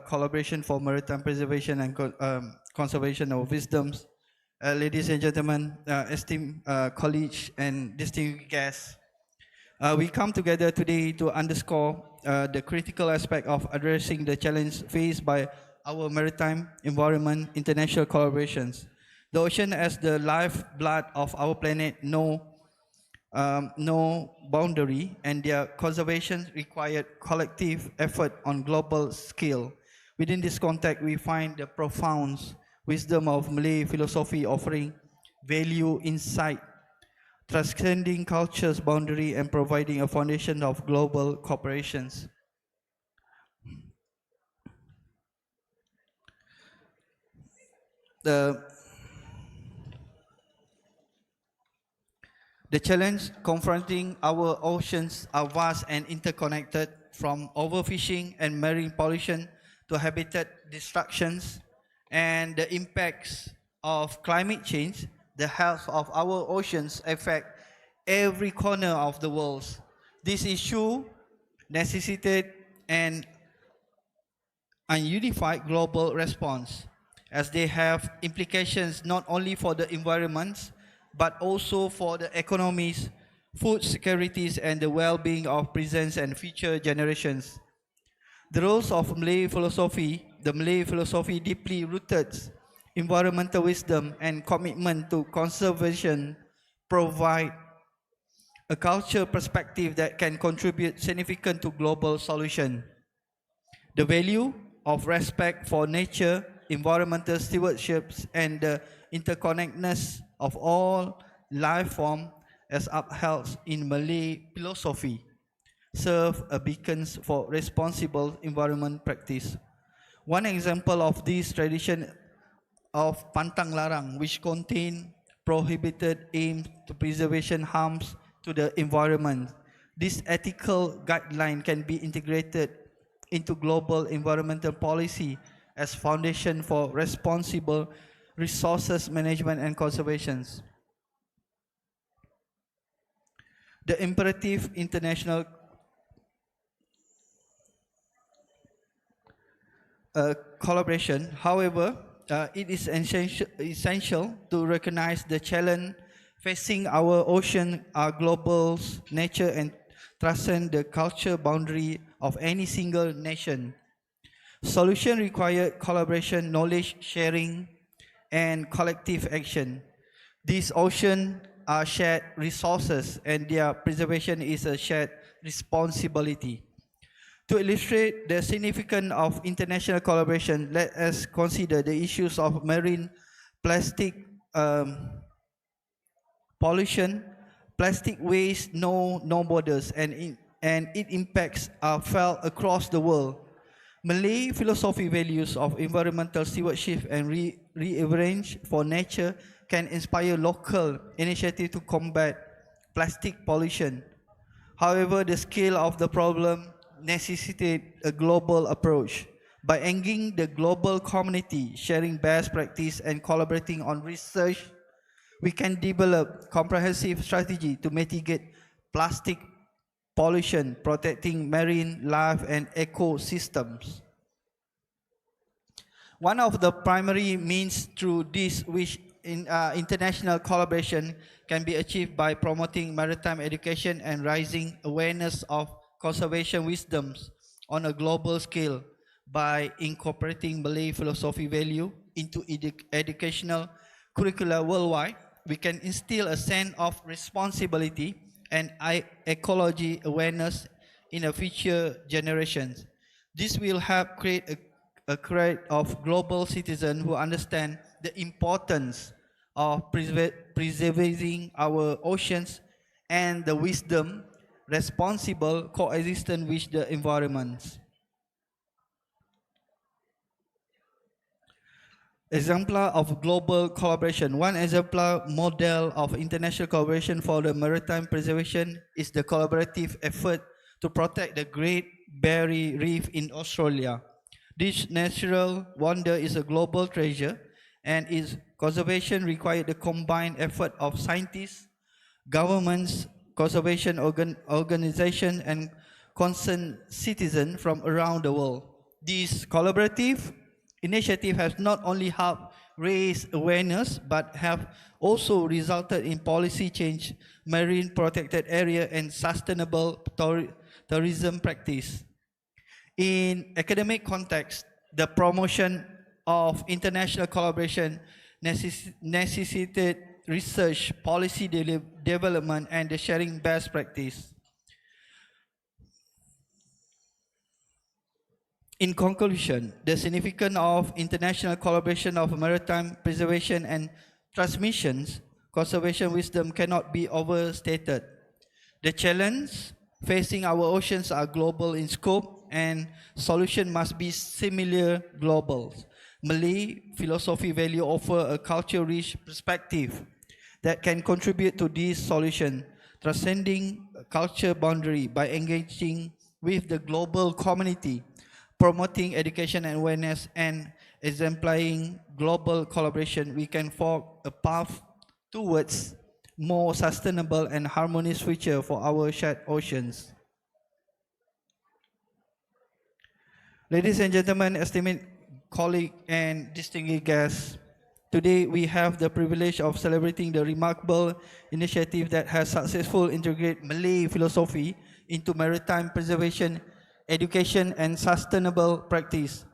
collaboration for maritime preservation and conservation of wisdoms. Ladies and gentlemen, esteemed colleagues and distinguished guests, we come together today to underscore the critical aspect of addressing the challenge faced by our maritime environment international collaborations. The ocean as the lifeblood of our planet no boundary, and their conservation required collective effort on global scale. Within this context, we find the profound wisdom of Malay philosophy offering value, insight, transcending culture's boundary and providing a foundation of global cooperations. The challenge confronting our oceans are vast and interconnected, from overfishing and marine pollution to habitat destructions and the impacts of climate change. The health of our oceans affect every corner of the world. This issue necessitated an unified global response, as they have implications not only for the environment but also for the economies, food securities, and the well-being of present and future generations. The roles of the Malay philosophy deeply rooted environmental wisdom and commitment to conservation provide a cultural perspective that can contribute significant to global solution. The value of respect for nature, environmental stewardships, and the interconnectedness of all life forms as upheld in Malay philosophy serve as beacons for responsible environment practice. One example of this tradition of Pantang Larang, which contain prohibited aims to preservation harms to the environment. This ethical guideline can be integrated into global environmental policy as foundation for responsible resources management and conservation. The imperative international collaboration, however, it is essential to recognize the challenge facing our ocean, our global nature, and transcend the culture boundary of any single nation. Solution require collaboration, knowledge sharing, and collective action. These oceans are shared resources, and their preservation is a shared responsibility. To illustrate the significance of international collaboration, let us consider the issues of marine plastic pollution. Plastic waste know no borders, and its impacts are felt across the world. Malay philosophy values of environmental stewardship and reverence for nature can inspire local initiatives to combat plastic pollution. However, the scale of the problem necessitates a global approach. By engaging the global community, sharing best practice, and collaborating on research, we can develop comprehensive strategy to mitigate plastic pollution, protecting marine life and ecosystems. One of the primary means through this which international collaboration can be achieved by promoting maritime education and raising awareness of conservation wisdoms on a global scale. By incorporating Malay philosophy value into educational curricula worldwide, we can instill a sense of responsibility and ecology awareness in the future generations. This will help create a crowd of global citizens who understand the importance of preserving our oceans and the wisdom responsible coexistence with the environment. Exemplar of global collaboration. One exemplar model of international collaboration for the maritime preservation is the collaborative effort to protect the Great Barrier Reef in Australia. This natural wonder is a global treasure, and its conservation requires the combined effort of scientists, governments, conservation organizations, and concerned citizens from around the world. This collaborative initiative has not only helped raise awareness but have also resulted in policy change, marine protected area and sustainable tourism practice. In academic context, the promotion of international collaboration necessitated research, policy development, and the sharing best practice. In conclusion, the significance of international collaboration of maritime preservation and transmissions, conservation wisdom cannot be overstated. The challenge facing our oceans are global in scope and solution must be similar global. Malay philosophy value offer a culture-rich perspective that can contribute to this solution, transcending culture boundary by engaging with the global community, promoting education and awareness, and exemplifying global collaboration. We can forge a path towards more sustainable and harmonious future for our shared oceans. Ladies and gentlemen, esteemed colleagues and distinguished guests, today we have the privilege of celebrating the remarkable initiative that has successfully integrated Malay philosophy into maritime preservation, education, and sustainable practice.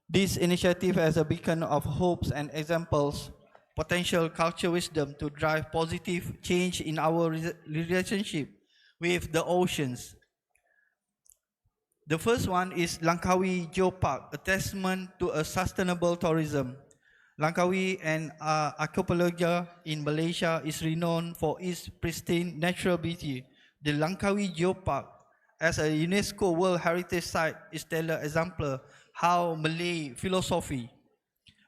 This initiative as a beacon of hopes and examples, potential culture wisdom to drive positive change in our relationship with the oceans. The first one is Langkawi Geopark, a testament to a sustainable tourism. Langkawi and archipelago in Malaysia is renowned for its pristine natural beauty. The Langkawi Geopark, as a UNESCO World Heritage Site, is stellar example how Malay philosophy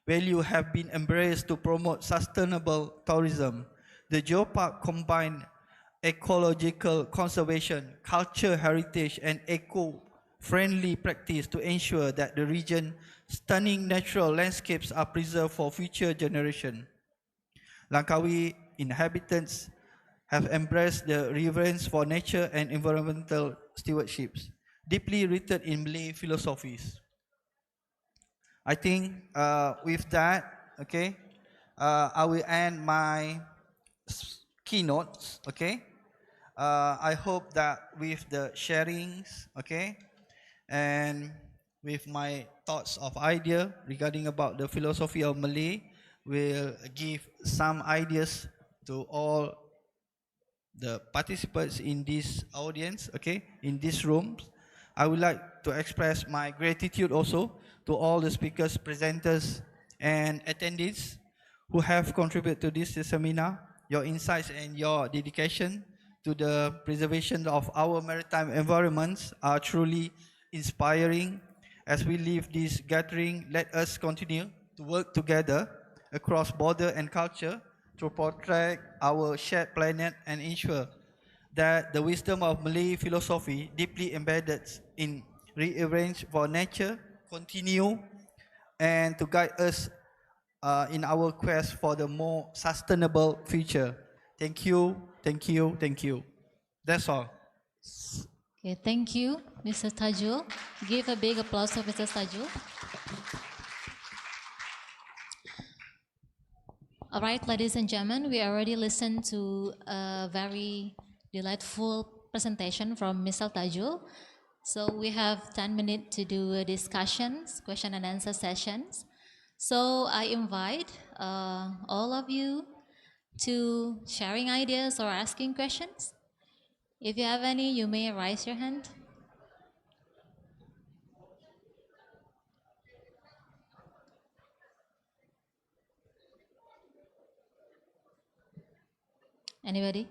value have been embraced to promote sustainable tourism. The geopark combine ecological conservation, culture heritage, and eco-friendly practice to ensure that the region's stunning natural landscapes are preserved for future generations. Langkawi inhabitants have embraced the reverence for nature and environmental stewardships, deeply rooted in Malay philosophies. I think with that, okay, I will end my keynotes, okay. I hope that with the sharings, okay, and with my thoughts of idea regarding about the philosophy of Malay, will give some ideas to all the participants in this audience, okay, in this room. I would like to express my gratitude also to all the speakers, presenters, and attendees who have contributed to this seminar. Your insights and your dedication to the preservation of our maritime environments are truly inspiring. As we leave this gathering, let us continue to work together across border and culture to protect our shared planet and ensure that the wisdom of Malay philosophy, deeply embedded in rearrange for nature, continue and to guide us in our quest for the more sustainable future. Thank you, thank you, thank you. That's all. Okay, thank you, Mr. Tajul. Give a big applause to Mr. Tajul. All right, ladies and gentlemen, we already listened to a very delightful presentation from Mr. Tajul. So we have 10 minutes to do discussions, question and answer sessions. So I invite all of you to sharing ideas or asking questions. If you have any, you may raise your hand. Anybody?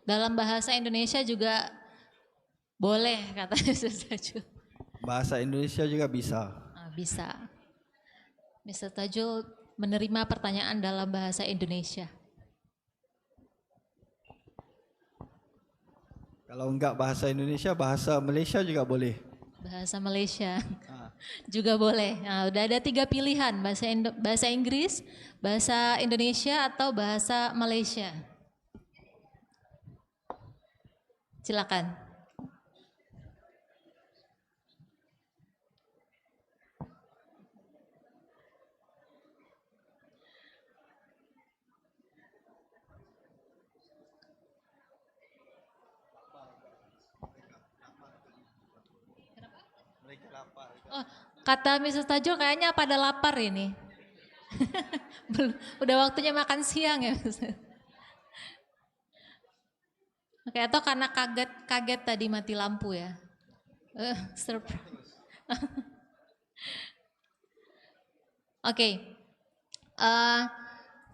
Dalam bahasa Indonesia juga boleh, kata Mr. Tajul. Bahasa Indonesia juga bisa. Bisa. Mr. Tajul menerima pertanyaan dalam bahasa Indonesia. Kalau enggak bahasa Indonesia, bahasa Malaysia juga boleh. Bahasa Malaysia juga boleh. Nah, udah ada 3 pilihan, bahasa Inggris, bahasa Indonesia, atau bahasa Malaysia. Silakan. Oh, kata Mrs. Tajul kayaknya pada lapar ini. Udah waktunya makan siang ya. Oke, atau karena kaget tadi mati lampu ya. Surprise. Okay.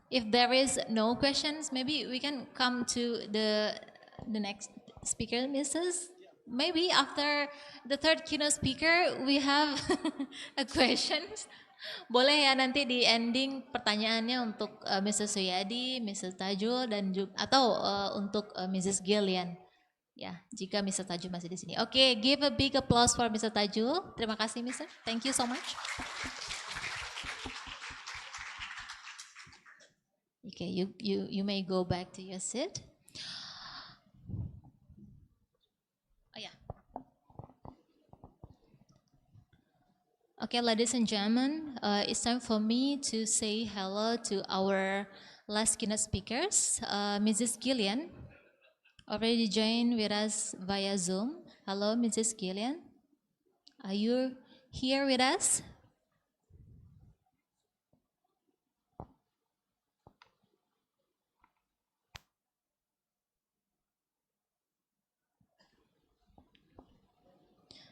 If there is no questions, maybe we can come to the next speaker, Mrs. Maybe after the third keynote speaker, we have a questions. Boleh ya nanti di ending pertanyaannya untuk Mrs. Suyadi, Mrs. Tajul dan juga atau untuk Mrs. Gillian. Ya, jika Mr. Tajul masih di sini. Oke, give a big applause for Mr. Tajul. Terima kasih, Mr. Thank you so much. Okay, you may go back to your seat. Oh yeah. Okay, ladies and gentlemen, it's time for me to say hello to our last keynote speakers, Mrs. Gillian, already joined with us via Zoom. Hello, Mrs. Gillian. Are you here with us?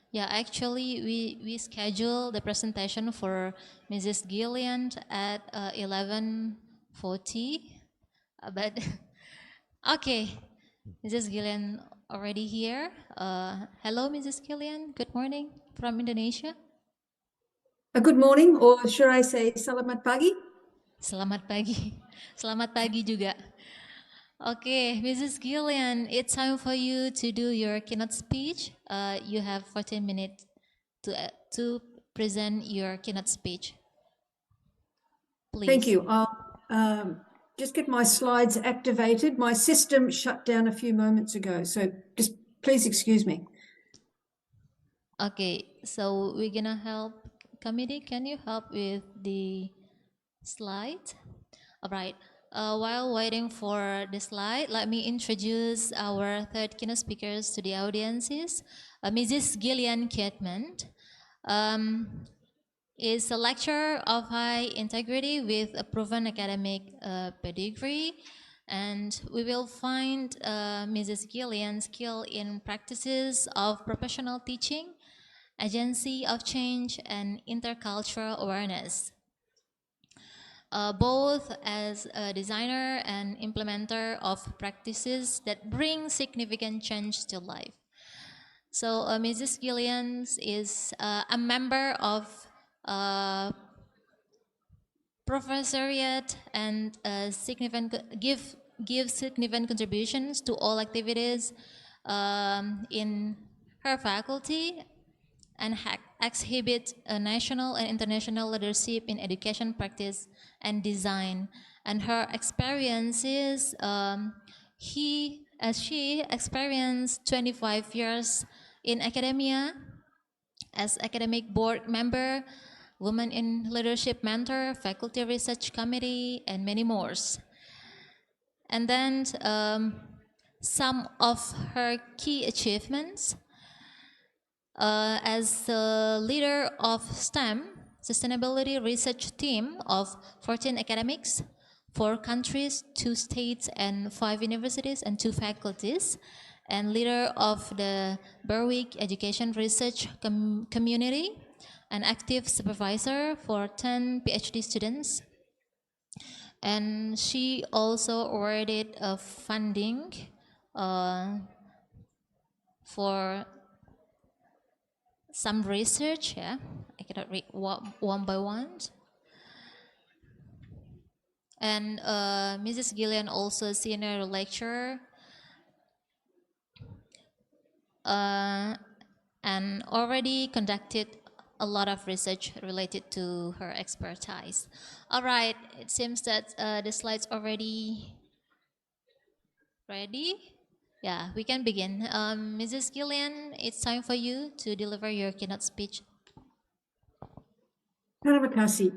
Yeah, actually, we scheduled the presentation for Mrs. Gillian at 11:40, but okay, Mrs. Gillian already here. Hello, Mrs. Gillian. Good morning from Indonesia. Good morning, or should I say selamat pagi? Selamat pagi. Selamat pagi juga. Okay, Mrs. Gillian, it's time for you to do your keynote speech. You have 14 minutes to present your keynote speech. Please. Thank you. I'll just get my slides activated. My system shut down a few moments ago, so just please excuse me. Okay, so we're gonna help. Committee, can you help with the slide? All right. While waiting for the slide, let me introduce our third keynote speakers to the audiences. Mrs. Gillian Kidman is a lecturer of high integrity with a proven academic pedigree, and we will find Mrs. Gillian's skill in practices of professional teaching, agency of change, and intercultural awareness. Both as a designer and implementer of practices that bring significant change to life. So Mrs. Gillian is a member of professoriate and give significant contributions to all activities in her faculty, and exhibit a national and international leadership in education practice and design. And her experiences, she experienced 25 years in academia as academic board member, women in leadership mentor, faculty research committee, and many more. And then some of her key achievements. As the leader of STEM, Sustainability Research Team of 14 academics, 4 countries, 2 states, and 5 universities, and 2 faculties, and leader of the Berwick Education Research Community, an active supervisor for 10 PhD students. And she also awarded funding for some research, yeah, I cannot read one by one. And Mrs. Gillian also senior lecturer and already conducted a lot of research related to her expertise. All right, it seems that the slides already ready. Yeah, we can begin. Mrs. Gillian, it's time for you to deliver your keynote speech. Terima kasih,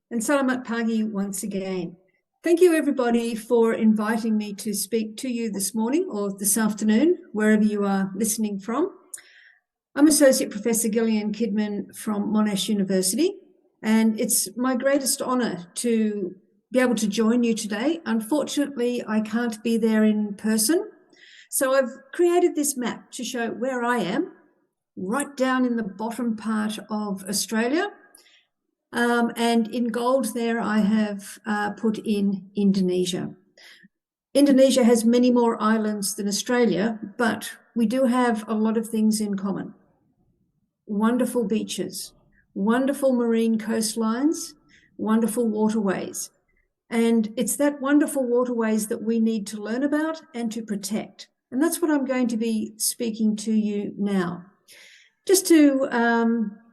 and selamat pagi once again. Thank you everybody for inviting me to speak to you this morning or this afternoon, wherever you are listening from. I'm Associate Professor Gillian Kidman from Monash University, and it's my greatest honour to be able to join you today. Unfortunately, I can't be there in person, so I've created this map to show where I am, right down in the bottom part of Australia. And in gold there, I have put in Indonesia. Indonesia has many more islands than Australia, but we do have a lot of things in common. Wonderful beaches, wonderful marine coastlines, wonderful waterways. And it's that wonderful waterways that we need to learn about and to protect. And that's what I'm going to be speaking to you now. Just to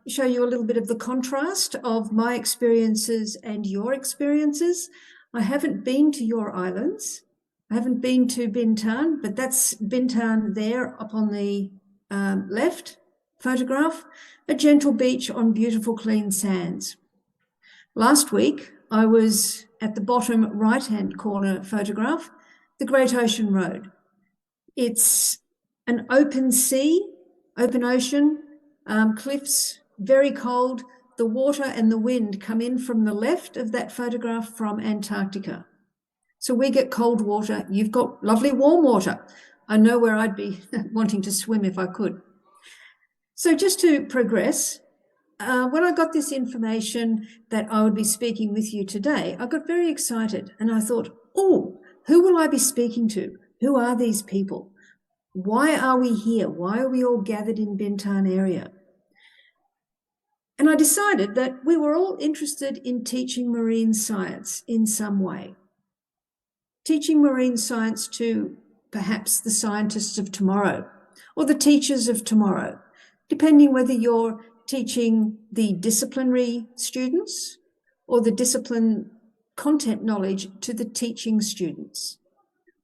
show you a little bit of the contrast of my experiences and your experiences. I haven't been to your islands. I haven't been to Bintan, but that's Bintan there up on the left photograph, a gentle beach on beautiful clean sands. Last week, I was at the bottom right-hand corner photograph, the Great Ocean Road. It's an open sea, open ocean, cliffs, very cold. The water and the wind come in from the left of that photograph from Antarctica. So we get cold water. You've got lovely warm water. I know where I'd be wanting to swim if I could. So just to progress, when I got this information that I would be speaking with you today, I got very excited and I thought, oh, who will I be speaking to? Who are these people? Why are we here? Why are we all gathered in Bintan area? And I decided that we were all interested in teaching marine science in some way. Teaching marine science to perhaps the scientists of tomorrow or the teachers of tomorrow, depending whether you're teaching the disciplinary students or the discipline content knowledge to the teaching students.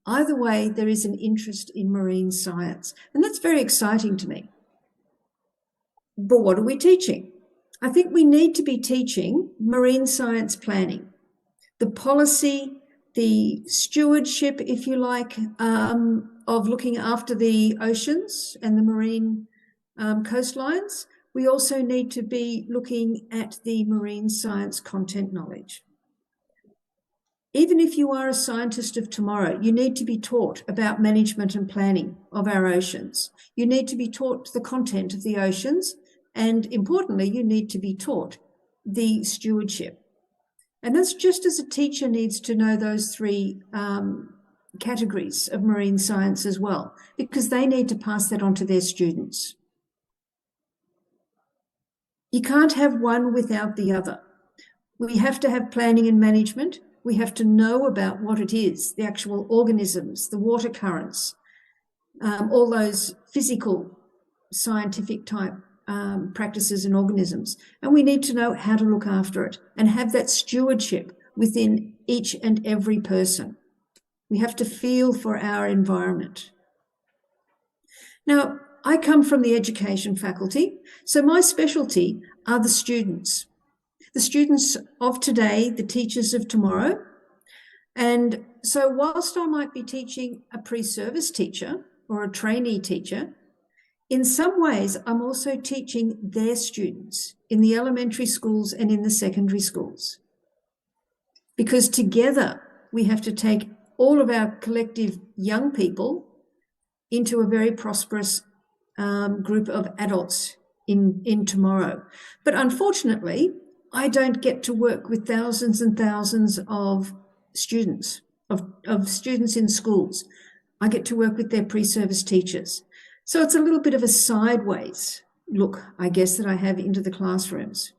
Either way, there is an interest in marine science, and that's very exciting to me. But what are we teaching? I think we need to be teaching marine science planning, the policy, the stewardship, if you like, of looking after the oceans and the marine coastlines. We also need to be looking at the marine science content knowledge. Even if you are a scientist of tomorrow, you need to be taught about management and planning of our oceans. You need to be taught the content of the oceans, and importantly, you need to be taught the stewardship. And that's just as a teacher needs to know those three categories of marine science as well, because they need to pass that on to their students. You can't have one without the other. We have to have planning and management. We have to know about what it is, the actual organisms, the water currents, all those physical, scientific type practices and organisms. And we need to know how to look after it and have that stewardship within each and every person. We have to feel for our environment. Now, I come from the education faculty, so my specialty are the students of today, the teachers of tomorrow. And so whilst I might be teaching a pre-service teacher or a trainee teacher, in some ways I'm also teaching their students in the elementary schools and in the secondary schools. Because together we have to take all of our collective young people into a very prosperous group of adults in tomorrow. But unfortunately, I don't get to work with thousands and thousands of students, of students in schools. I get to work with their pre-service teachers. So it's a little bit of a sideways look, I guess, that I have into the classrooms.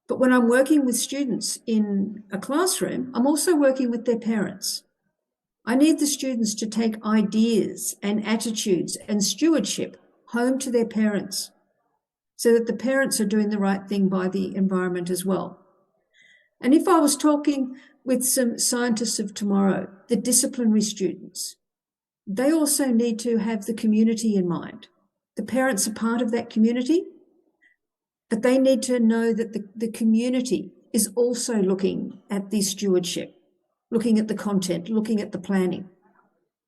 But when I'm working with students in a classroom, I'm also working with their parents. I need the students to take ideas and attitudes and stewardship home to their parents so that the parents are doing the right thing by the environment as well. And if I was talking with some scientists of tomorrow, the disciplinary students, they also need to have the community in mind. The parents are part of that community, but they need to know that the community is also looking at the stewardship, looking at the content, looking at the planning.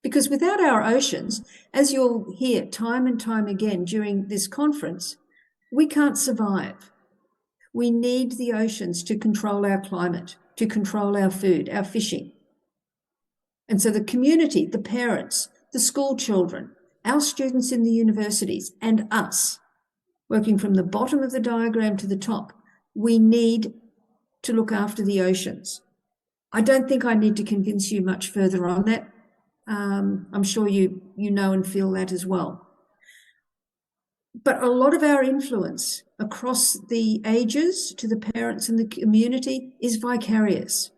Because without our oceans, as you'll hear time and time again during this conference, we can't survive. We need the oceans to control our climate, to control our food, our fishing. And so the community, the parents, the school children, our students in the universities, and us, working from the bottom of the diagram to the top, we need to look after the oceans. I don't think I need to convince you much further on that. I'm sure you know and feel that as well. But a lot of our influence across the ages to the parents and the community is vicarious.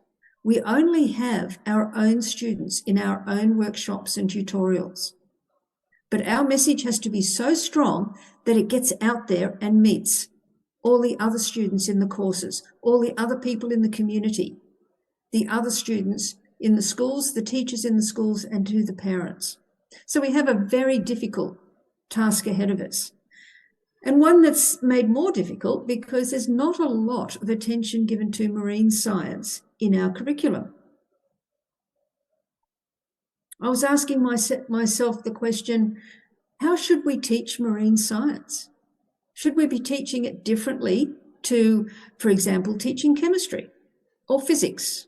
We only have our own students in our own workshops and tutorials. But our message has to be so strong that it gets out there and meets all the other students in the courses, all the other people in the community, the other students in the schools, the teachers in the schools, and to the parents. So we have a very difficult task ahead of us. And one that's made more difficult because there's not a lot of attention given to marine science in our curriculum. I was asking myself the question, how should we teach marine science? Should we be teaching it differently to, for example, teaching chemistry or physics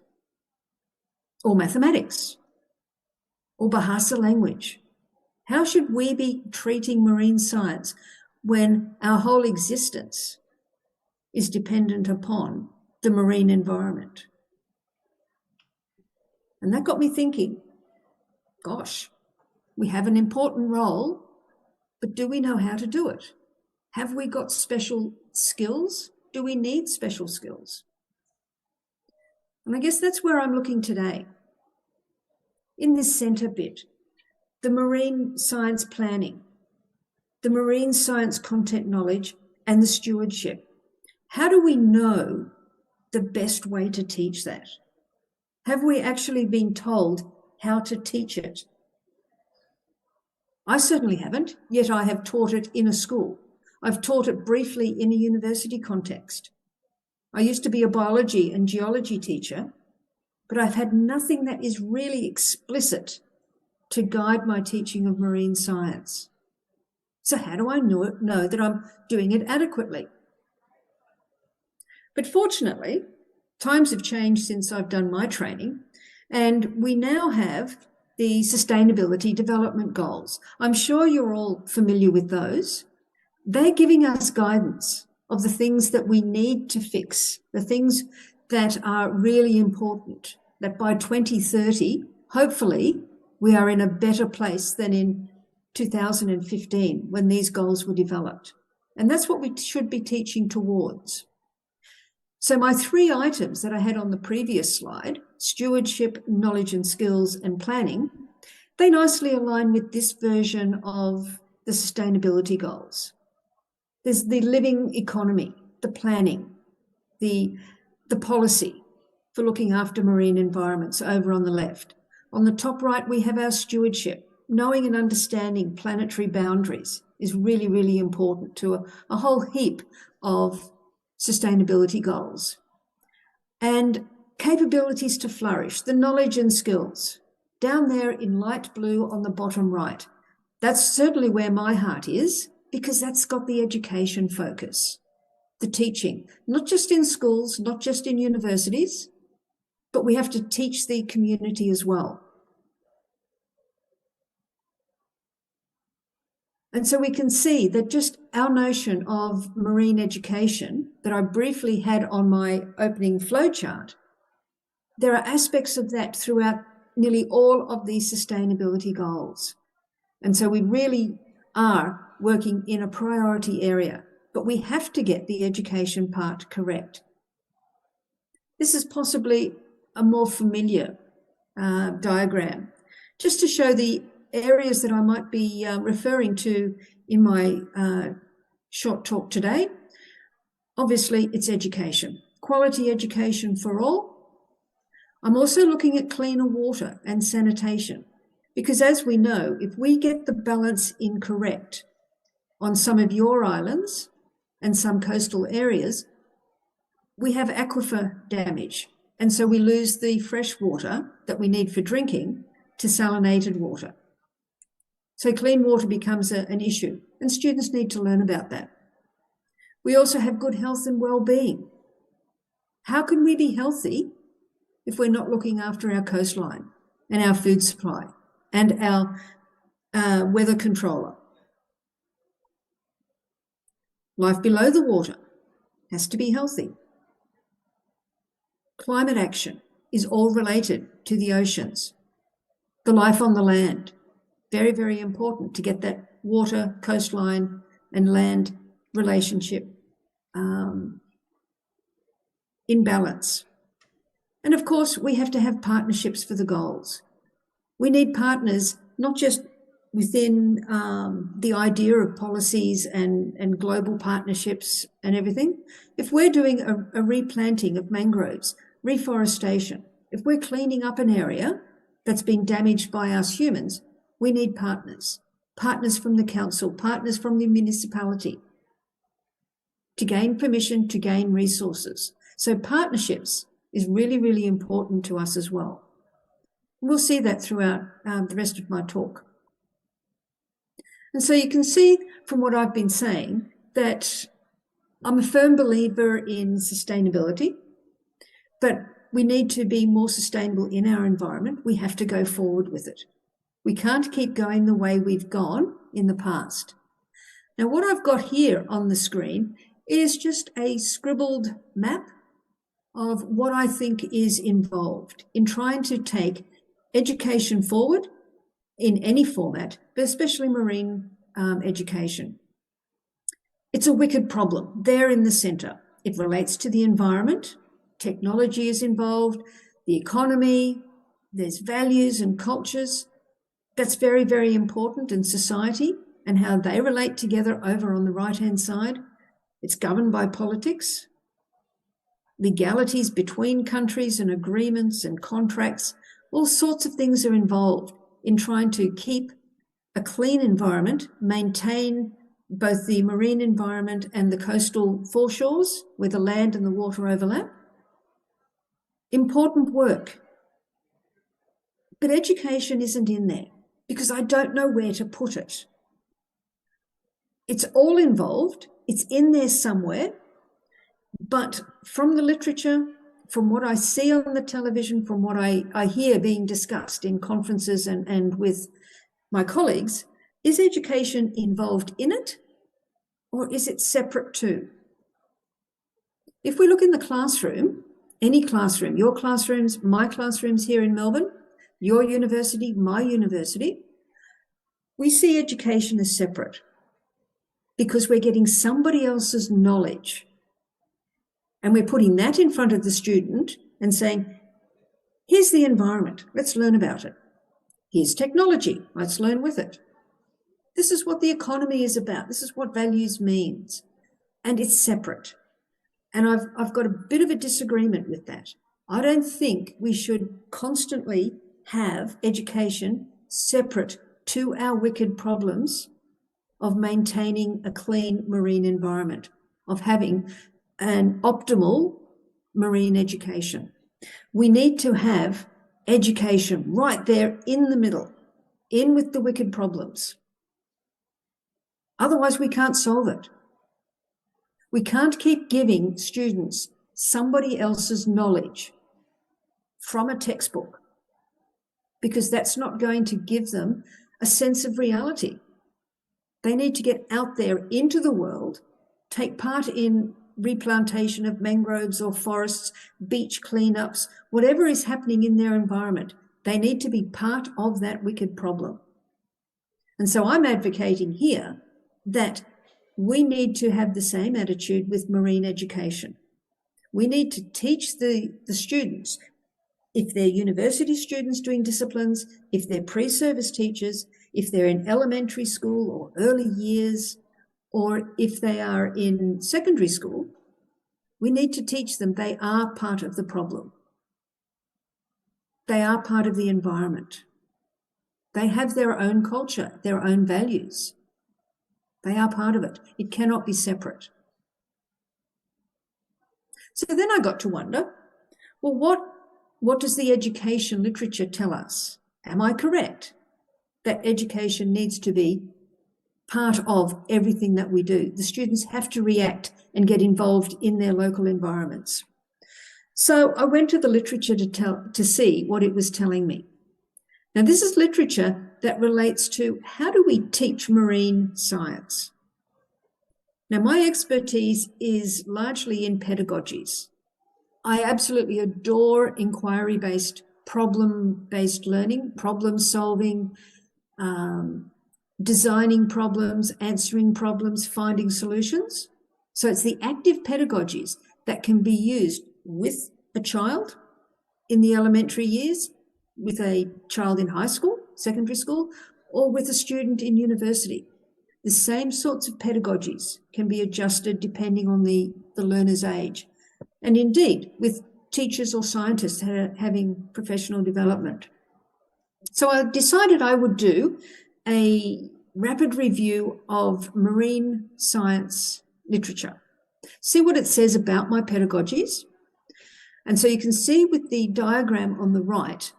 or mathematics or Bahasa language? How should we be treating marine science when our whole existence is dependent upon the marine environment? And that got me thinking, gosh, we have an important role, but do we know how to do it? Have we got special skills? Do we need special skills? And I guess that's where I'm looking today. In this centre bit, the marine science planning, the marine science content knowledge, and the stewardship. How do we know the best way to teach that? Have we actually been told how to teach it? I certainly haven't, yet I have taught it in a school. I've taught it briefly in a university context. I used to be a biology and geology teacher, but I've had nothing that is really explicit to guide my teaching of marine science. So how do I know that I'm doing it adequately? But fortunately, times have changed since I've done my training, and we now have the Sustainability Development Goals. I'm sure you're all familiar with those. They're giving us guidance of the things that we need to fix, the things that are really important, that by 2030, hopefully, we are in a better place than in 2015 when these goals were developed. And that's what we should be teaching towards. So my 3 items that I had on the previous slide, stewardship, knowledge and skills, and planning, they nicely align with this version of the sustainability goals. There's the living economy, the planning, the policy for looking after marine environments over on the left. On the top right, we have our stewardship. Knowing and understanding planetary boundaries is really, really important to a whole heap of sustainability goals. And capabilities to flourish, the knowledge and skills, down there in light blue on the bottom right. That's certainly where my heart is, because that's got the education focus, the teaching, not just in schools, not just in universities, but we have to teach the community as well. And so we can see that just our notion of marine education that I briefly had on my opening flowchart, there are aspects of that throughout nearly all of these sustainability goals. And so we really are working in a priority area, but we have to get the education part correct. This is possibly a more familiar diagram, just to show the areas that I might be referring to in my short talk today. Obviously, it's education, quality education for all. I'm also looking at cleaner water and sanitation, because as we know, if we get the balance incorrect on some of your islands and some coastal areas, we have aquifer damage. And so we lose the fresh water that we need for drinking, to salinated water. So clean water becomes an issue, and students need to learn about that. We also have good health and well-being. How can we be healthy if we're not looking after our coastline and our food supply and our weather controller? Life below the water has to be healthy. Climate action is all related to the oceans. The life on the land, very, very important to get that water, coastline and land relationship in balance. And of course, we have to have partnerships for the goals. We need partners, not just within the idea of policies and global partnerships and everything. If we're doing a replanting of mangroves, reforestation, if we're cleaning up an area that's been damaged by us humans, we need partners. Partners from the council, partners from the municipality, to gain permission, to gain resources. So partnerships is really, really important to us as well. We'll see that throughout the rest of my talk. And so you can see from what I've been saying that I'm a firm believer in sustainability, but we need to be more sustainable in our environment. We have to go forward with it. We can't keep going the way we've gone in the past. Now, what I've got here on the screen is just a scribbled map of what I think is involved in trying to take education forward in any format, but especially marine education. It's a wicked problem there in the centre. It relates to the environment, technology is involved, the economy, there's values and cultures. That's very, very important in society and how they relate together over on the right-hand side. It's governed by politics, legalities between countries and agreements and contracts. All sorts of things are involved in trying to keep a clean environment, maintain both the marine environment and the coastal foreshores where the land and the water overlap. Important work. But education isn't in there because I don't know where to put it. It's all involved. It's in there somewhere. But from the literature, from what I see on the television, from what I hear being discussed in conferences and with my colleagues, is education involved in it or is it separate too? If we look in the classroom, any classroom, your classrooms, my classrooms here in Melbourne, your university, my university, we see education as separate because we're getting somebody else's knowledge and we're putting that in front of the student and saying, here's the environment, let's learn about it. Here's technology, let's learn with it. This is what the economy is about. This is what values means. And it's separate. And I've got a bit of a disagreement with that. I don't think we should constantly have education separate to our wicked problems of maintaining a clean marine environment, of having an optimal marine education. We need to have education right there in the middle, in with the wicked problems. Otherwise, we can't solve it. We can't keep giving students somebody else's knowledge from a textbook because that's not going to give them a sense of reality. They need to get out there into the world, take part in replantation of mangroves or forests, beach cleanups, whatever is happening in their environment. They need to be part of that wicked problem. And so I'm advocating here that we need to have the same attitude with marine education. We need to teach the students, if they're university students doing disciplines, if they're pre-service teachers, if they're in elementary school or early years, or if they are in secondary school, we need to teach them they are part of the problem. They are part of the environment. They have their own culture, their own values. They are part of it. It cannot be separate. So then I got to wonder, well, what does the education literature tell us Am I correct that education needs to be part of everything that we do? The students have to react and get involved in their local environments. So I went to the literature to see what it was telling me. Now, this is literature that relates to how do we teach marine science? Now, my expertise is largely in pedagogies. I absolutely adore inquiry-based, problem-based learning, problem-solving, designing problems, answering problems, finding solutions. So it's the active pedagogies that can be used with a child in the elementary years, with a child in high school, secondary school, or with a student in university. The same sorts of pedagogies can be adjusted depending on the learner's age. And indeed, with teachers or scientists having professional development. So I decided I would do a rapid review of marine science literature, see what it says about my pedagogies. And so you can see with the diagram on the right,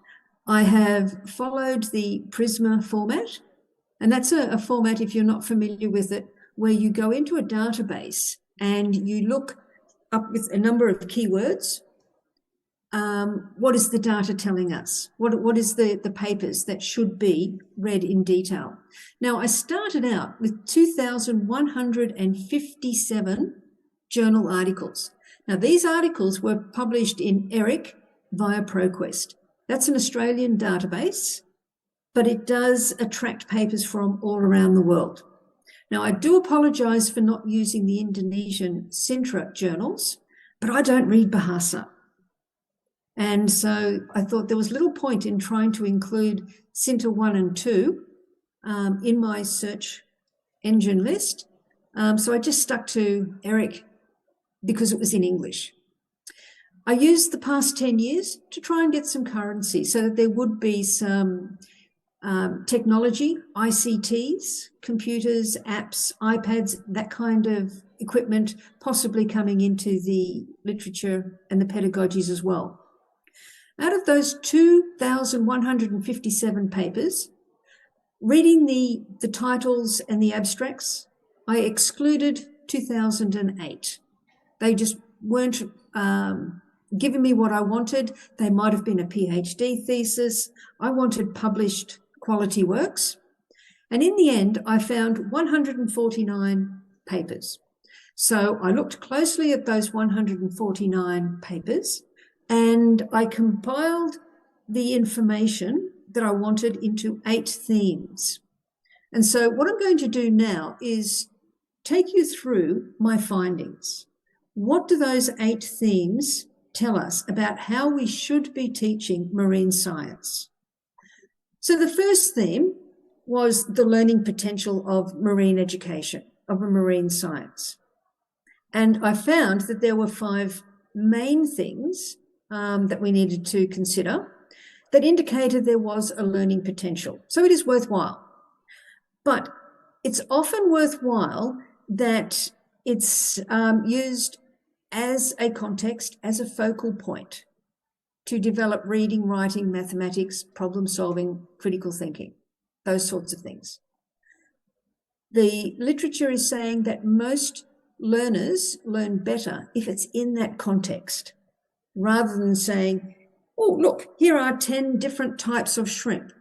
I have followed the Prisma format. And that's a format, if you're not familiar with it, where you go into a database and you look up with a number of keywords. What is the data telling us? What is the papers that should be read in detail? Now, I started out with 2,157 journal articles. Now, these articles were published in ERIC via ProQuest. That's an Australian database, but it does attract papers from all around the world. Now, I do apologise for not using the Indonesian Sintra journals, but I don't read Bahasa. And so I thought there was little point in trying to include Sintra 1 and 2 in my search engine list. So I just stuck to ERIC because it was in English. I used the past 10 years to try and get some currency so that there would be some technology, ICTs, computers, apps, iPads, that kind of equipment possibly coming into the literature and the pedagogies as well. Out of those 2,157 papers, reading the titles and the abstracts, I excluded 2008. They just weren't giving me what I wanted. They might have been a PhD thesis. I wanted published quality works. And in the end, I found 149 papers. So I looked closely at those 149 papers and I compiled the information that I wanted into 8 themes. And so what I'm going to do now is take you through my findings. What do those 8 themes tell us about how we should be teaching marine science? So the first theme was the learning potential of marine education, of a marine science. And I found that there were 5 main things that we needed to consider that indicated there was a learning potential. So it is worthwhile. But it's often worthwhile that it's used as a context, as a focal point to develop reading, writing, mathematics, problem solving, critical thinking, those sorts of things. The literature is saying that most learners learn better if it's in that context, rather than saying, oh, look, here are 10 different types of shrimp.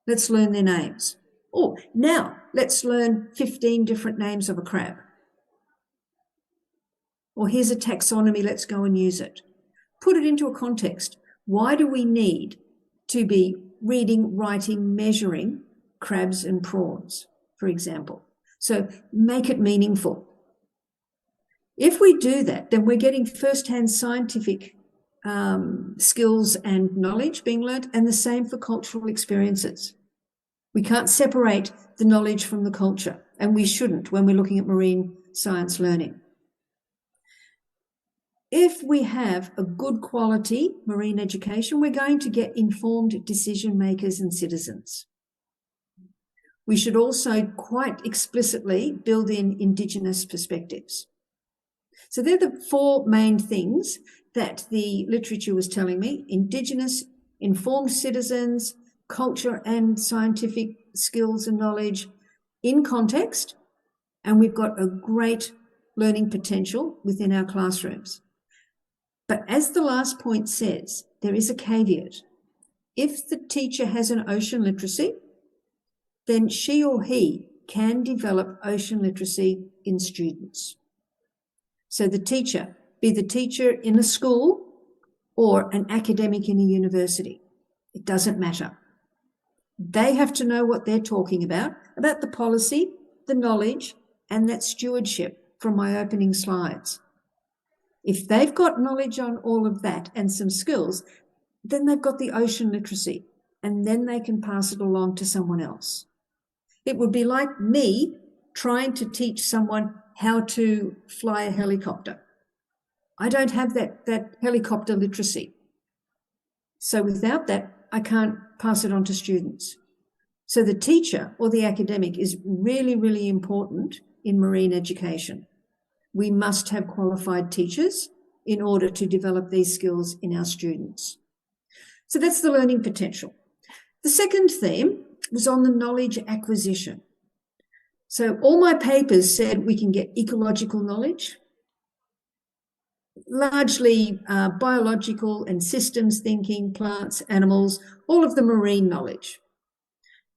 Let's learn their names. Oh, now let's learn 15 different names of a crab. Or here's a taxonomy, let's go and use it. Put it into a context. Why do we need to be reading, writing, measuring crabs and prawns, for example? So make it meaningful. If we do that, then we're getting first-hand scientific skills and knowledge being learnt, and the same for cultural experiences. We can't separate the knowledge from the culture, and we shouldn't when we're looking at marine science learning. If we have a good quality marine education, we're going to get informed decision makers and citizens. We should also quite explicitly build in Indigenous perspectives. So they're the 4 main things that the literature was telling me: Indigenous, informed citizens, culture and scientific skills and knowledge in context, and we've got a great learning potential within our classrooms. But as the last point says, there is a caveat. If the teacher has an ocean literacy, then she or he can develop ocean literacy in students. So the teacher, be the teacher in a school or an academic in a university, it doesn't matter. They have to know what they're talking about the policy, the knowledge, and that stewardship from my opening slides. If they've got knowledge on all of that and some skills, then they've got the ocean literacy, and then they can pass it along to someone else. It would be like me trying to teach someone how to fly a helicopter. I don't have that helicopter literacy. So without that, I can't pass it on to students. So the teacher or the academic is really, really important in marine education. We must have qualified teachers in order to develop these skills in our students. So that's the learning potential. The second theme was on the knowledge acquisition. So all my papers said we can get ecological knowledge, largely biological and systems thinking, plants, animals, all of the marine knowledge.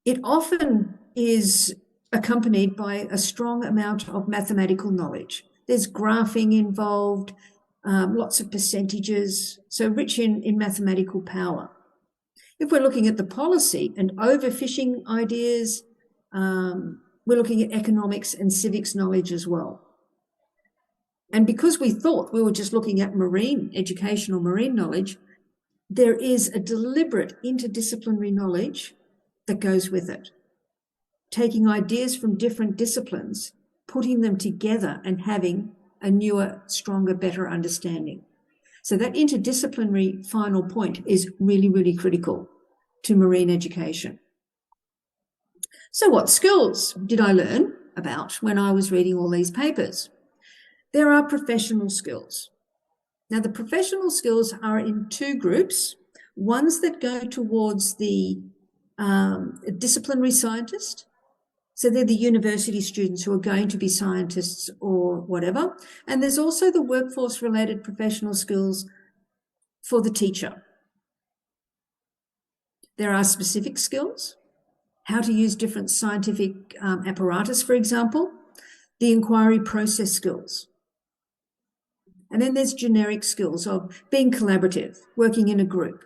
It often is accompanied by a strong amount of mathematical knowledge. There's graphing involved, lots of percentages, so rich in mathematical power. If we're looking at the policy and overfishing ideas, we're looking at economics and civics knowledge as well. And because we thought we were just looking at marine education or marine knowledge, there is a deliberate interdisciplinary knowledge that goes with it. Taking ideas from different disciplines, putting them together and having a newer, stronger, better understanding. So that interdisciplinary final point is really, really critical to marine education. So what skills did I learn about when I was reading all these papers? There are professional skills. Now, the professional skills are in two groups, ones that go towards the disciplinary scientist. So they're the university students who are going to be scientists or whatever. And there's also the workforce-related professional skills for the teacher. There are specific skills, how to use different scientific apparatus, for example, the inquiry process skills. And then there's generic skills of being collaborative, working in a group,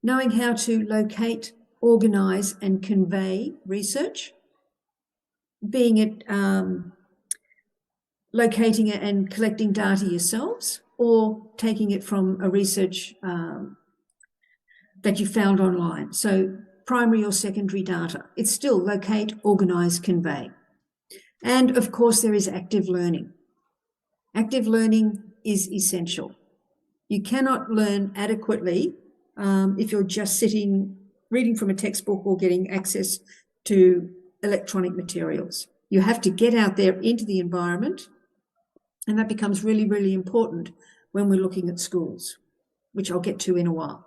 knowing how to locate, organise and convey research, being it locating it and collecting data yourselves or taking it from a research that you found online. So primary or secondary data, it's still locate, organise, convey. And of course, there is active learning. Active learning is essential. You cannot learn adequately if you're just sitting, reading from a textbook or getting access to electronic materials. You have to get out there into the environment, and that becomes really, really important when we're looking at schools, which I'll get to in a while.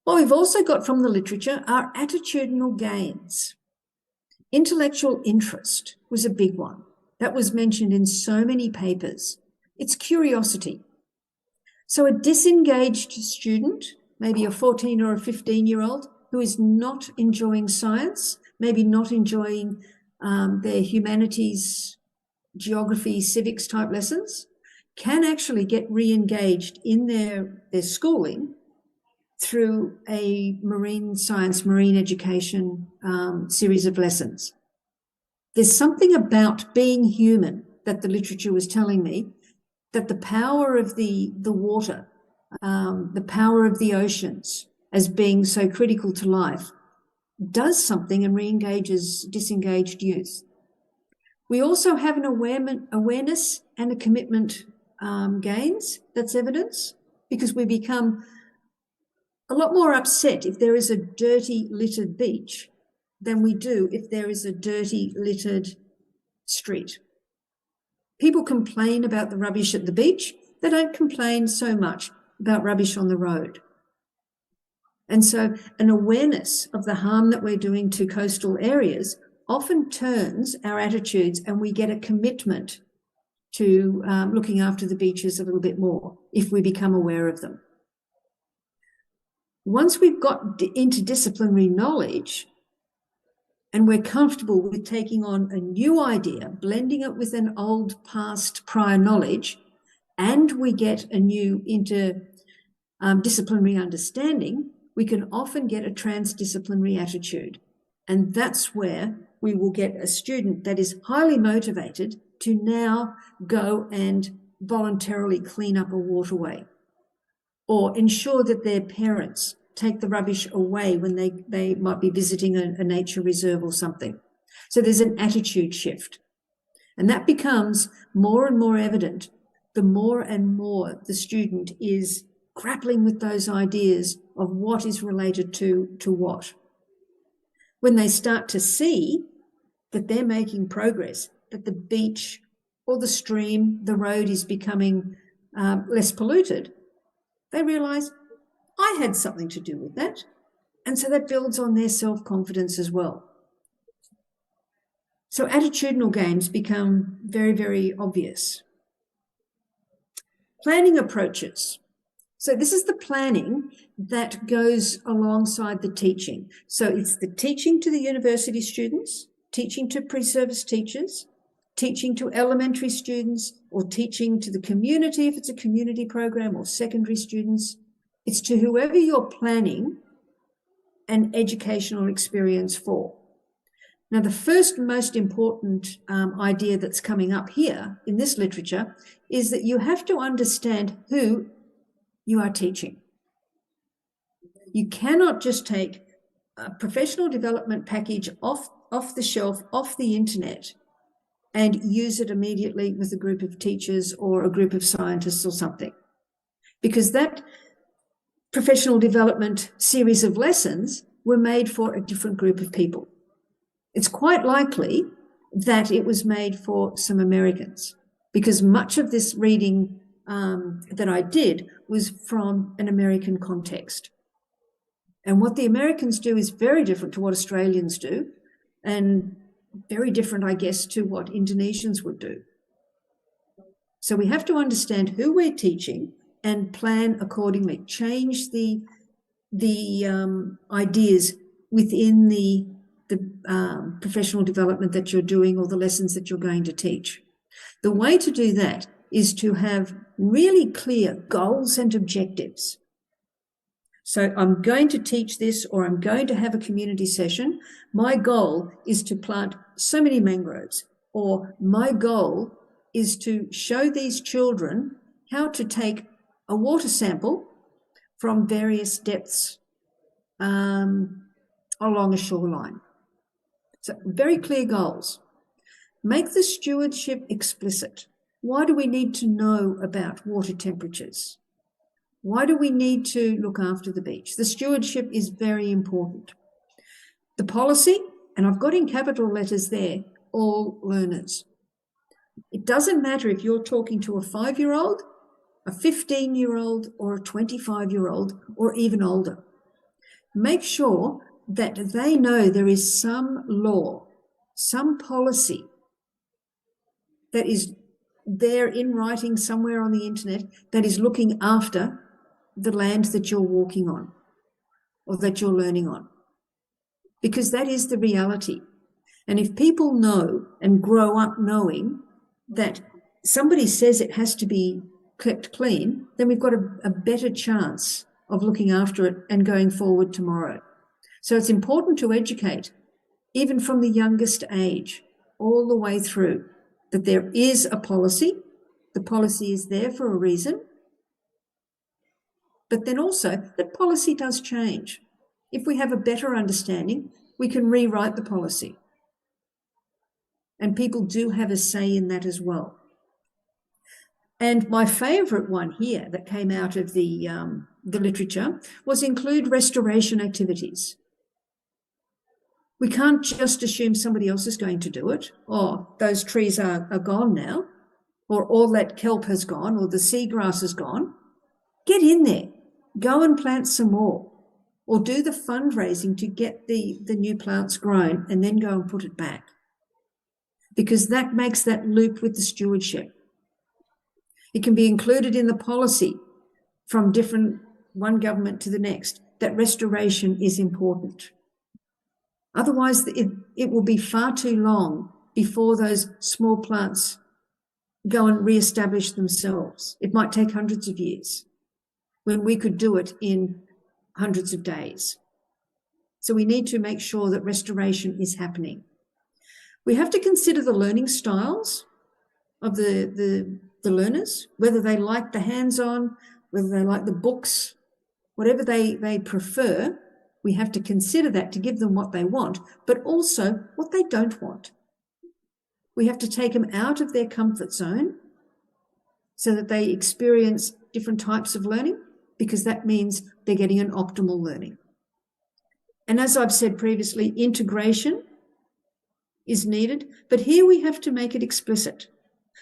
What we've also got from the literature are attitudinal gains. Intellectual interest was a big one. That was mentioned in so many papers. It's curiosity. So a disengaged student, maybe a 14 or a 15-year-old, who is not enjoying science, maybe not enjoying their humanities, geography, civics type lessons, can actually get re-engaged in their schooling through a marine science, marine education series of lessons. There's something about being human that the literature was telling me, that the power of the water, the power of the oceans as being so critical to life, does something and re-engages disengaged youth. We also have an awareness and a commitment gains, that's evidence, because we become a lot more upset if there is a dirty, littered beach than we do if there is a dirty, littered street. People complain about the rubbish at the beach. They don't complain so much about rubbish on the road. And so an awareness of the harm that we're doing to coastal areas often turns our attitudes, and we get a commitment to looking after the beaches a little bit more if we become aware of them. Once we've got interdisciplinary knowledge and we're comfortable with taking on a new idea, blending it with an old past prior knowledge, and we get a new interdisciplinary understanding, we can often get a transdisciplinary attitude. And that's where we will get a student that is highly motivated to now go and voluntarily clean up a waterway, or ensure that their parents take the rubbish away when they might be visiting a nature reserve or something. So there's an attitude shift. And that becomes more and more evident the more and more the student is grappling with those ideas of what is related to what. When they start to see that they're making progress, that the beach or the stream, the road is becoming less polluted, they realise, I had something to do with that. And so that builds on their self-confidence as well. So attitudinal gains become very, very obvious. Planning approaches. So this is the planning that goes alongside the teaching. So it's the teaching to the university students, teaching to pre-service teachers, teaching to elementary students, or teaching to the community if it's a community program, or secondary students. It's to whoever you're planning an educational experience for. Now, the first most important idea that's coming up here in this literature is that you have to understand who you are teaching. You cannot just take a professional development package off the shelf, off the internet, and use it immediately with a group of teachers or a group of scientists or something. Because that professional development series of lessons were made for a different group of people. It's quite likely that it was made for some Americans, because much of this reading that I did was from an American context. And what the Americans do is very different to what Australians do, and very different, I guess, to what Indonesians would do. So we have to understand who we're teaching and plan accordingly. Change the ideas within the professional development that you're doing, or the lessons that you're going to teach. The way to do that is to have really clear goals and objectives. So I'm going to teach this, or I'm going to have a community session. My goal is to plant so many mangroves, or my goal is to show these children how to take a water sample from various depths along a shoreline. So very clear goals. Make the stewardship explicit. Why do we need to know about water temperatures? Why do we need to look after the beach? The stewardship is very important. The policy, and I've got in capital letters there, all learners. It doesn't matter if you're talking to a 5-year-old, a 15-year-old, or a 25-year-old, or even older. Make sure that they know there is some law, some policy that is there in writing somewhere on the internet that is looking after the land that you're walking on or that you're learning on. Because that is the reality. And if people know and grow up knowing that somebody says it has to be kept clean, then we've got a better chance of looking after it and going forward tomorrow. So it's important to educate, even from the youngest age, all the way through, that there is a policy. The policy is there for a reason. But then also that policy does change. If we have a better understanding, we can rewrite the policy. And people do have a say in that as well. And my favourite one here that came out of the literature was include restoration activities. We can't just assume somebody else is going to do it, or those trees are gone now, or all that kelp has gone, or the seagrass is gone. Get in there. Go and plant some more. or do the fundraising to get the new plants grown and then go and put it back. Because that makes that loop with the stewardship. It can be included in the policy from one government to the next, that restoration is important. Otherwise, it will be far too long before those small plants go and re-establish themselves. It might take hundreds of years when we could do it in hundreds of days. So we need to make sure that restoration is happening. We have to consider the learning styles of the learners, whether they like the hands-on, whether they like the books, whatever they prefer. We have to consider that to give them what they want, but also what they don't want. We have to take them out of their comfort zone so that they experience different types of learning, because that means they're getting an optimal learning. And as I've said previously, integration is needed, but here we have to make it explicit.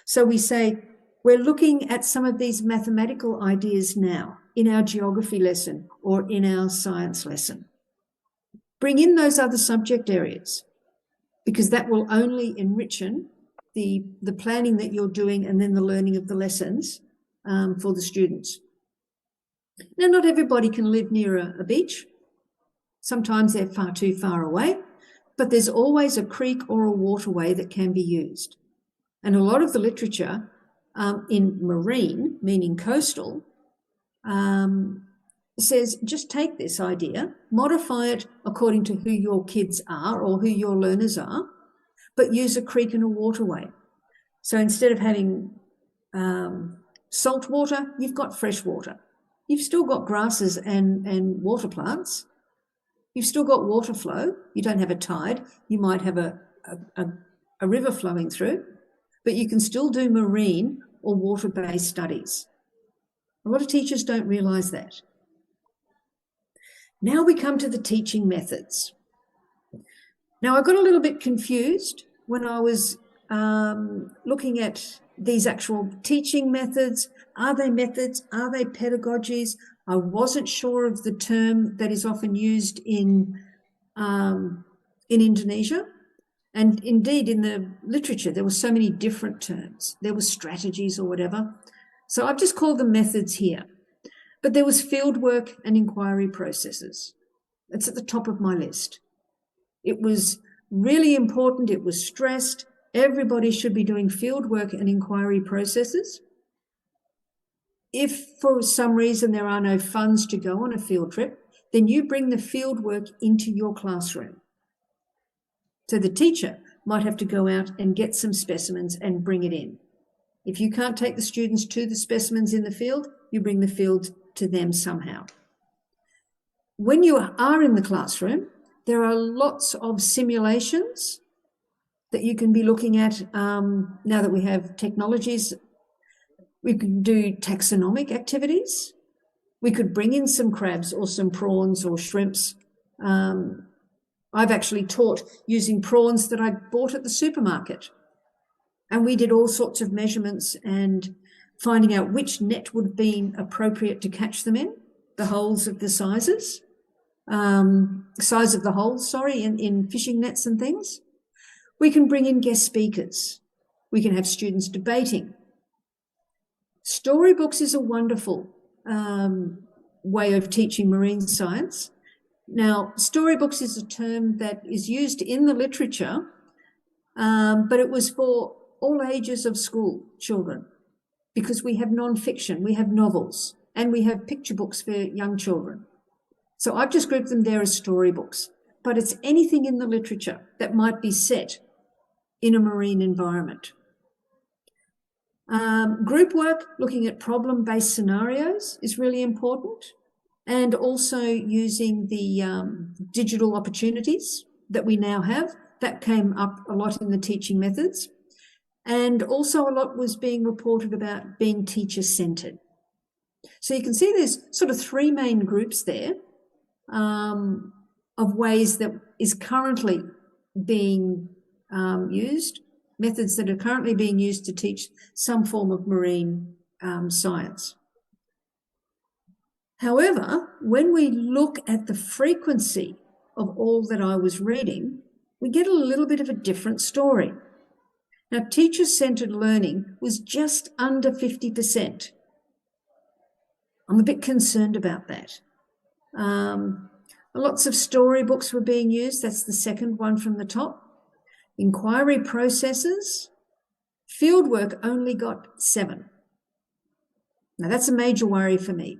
So we say, we're looking at some of these mathematical ideas now in our geography lesson or in our science lesson. Bring in those other subject areas, because that will only enrich the planning that you're doing and then the learning of the lessons for the students. Now, not everybody can live near a beach. Sometimes they're far too far away, but there's always a creek or a waterway that can be used. And a lot of the literature in marine, meaning coastal, says just take this idea, modify it according to who your kids are or who your learners are, but use a creek and a waterway. So instead of having salt water, you've got fresh water. You've still got grasses and water plants. You've still got water flow. You don't have a tide. You might have a river flowing through, but you can still do marine or water-based studies. A lot of teachers don't realise that. Now we come to the teaching methods. Now, I got a little bit confused when I was looking at these actual teaching methods. Are they methods? Are they pedagogies? I wasn't sure of the term that is often used in Indonesia. And indeed, in the literature, there were so many different terms. There were strategies or whatever. So I've just called them methods here. But there was fieldwork and inquiry processes. It's at the top of my list. It was really important. It was stressed. Everybody should be doing fieldwork and inquiry processes. If for some reason there are no funds to go on a field trip, then you bring the fieldwork into your classroom. So the teacher might have to go out and get some specimens and bring it in. If you can't take the students to the specimens in the field, you bring the field to them somehow. When you are in the classroom, there are lots of simulations that you can be looking at now that we have technologies. We could do taxonomic activities. We could bring in some crabs or some prawns or shrimps. I've actually taught using prawns that I bought at the supermarket. And we did all sorts of measurements and finding out which net would have been appropriate to catch them in, the holes of the sizes, size of the holes, in fishing nets and things. We can bring in guest speakers. We can have students debating. Storybooks is a wonderful way of teaching marine science. Now, storybooks is a term that is used in the literature, but it was for all ages of school children, because we have non-fiction, we have novels, and we have picture books for young children. So I've just grouped them there as storybooks, but it's anything in the literature that might be set in a marine environment. Group work, looking at problem-based scenarios, is really important, and also using the digital opportunities that we now have. That came up a lot in the teaching methods. And also a lot was being reported about being teacher-centred. So you can see there's sort of three main groups there of ways that is currently being used, methods that are currently being used to teach some form of marine science. However, when we look at the frequency of all that I was reading, we get a little bit of a different story. Now, teacher-centred learning was just under 50%. I'm a bit concerned about that. Lots of storybooks were being used. That's the second one from the top. Inquiry processes. Fieldwork only got 7. Now, that's a major worry for me.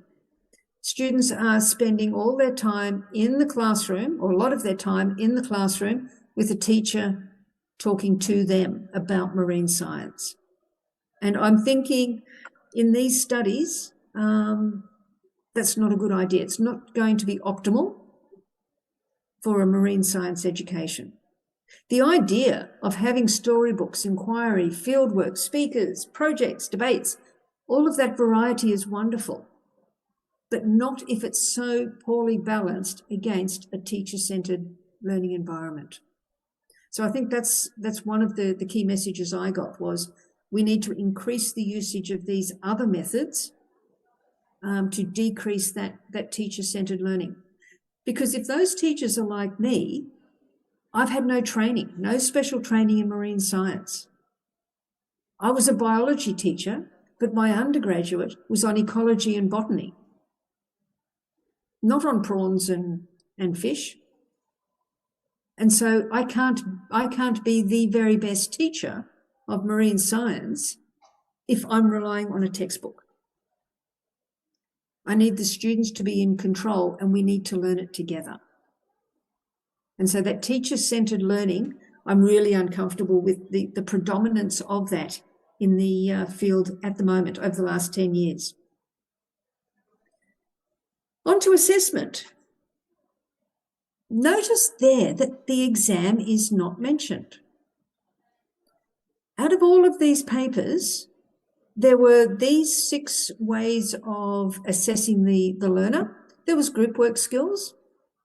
Students are spending all their time in the classroom, or a lot of their time in the classroom, with a teacher talking to them about marine science. And I'm thinking in these studies, that's not a good idea. It's not going to be optimal for a marine science education. The idea of having storybooks, inquiry, fieldwork, speakers, projects, debates, all of that variety is wonderful, but not if it's so poorly balanced against a teacher-centred learning environment. So I think that's one of the key messages I got was we need to increase the usage of these other methods to decrease that teacher-centred learning. Because if those teachers are like me, I've had no training, no special training in marine science. I was a biology teacher, but my undergraduate was on ecology and botany, not on prawns and fish. And so I can't be the very best teacher of marine science if I'm relying on a textbook. I need the students to be in control, and we need to learn it together. And so that teacher-centred learning, I'm really uncomfortable with the predominance of that in the field at the moment over the last 10 years. On to assessment. Notice there that the exam is not mentioned. Out of all of these papers, there were these 6 ways of assessing the learner. There was group work skills.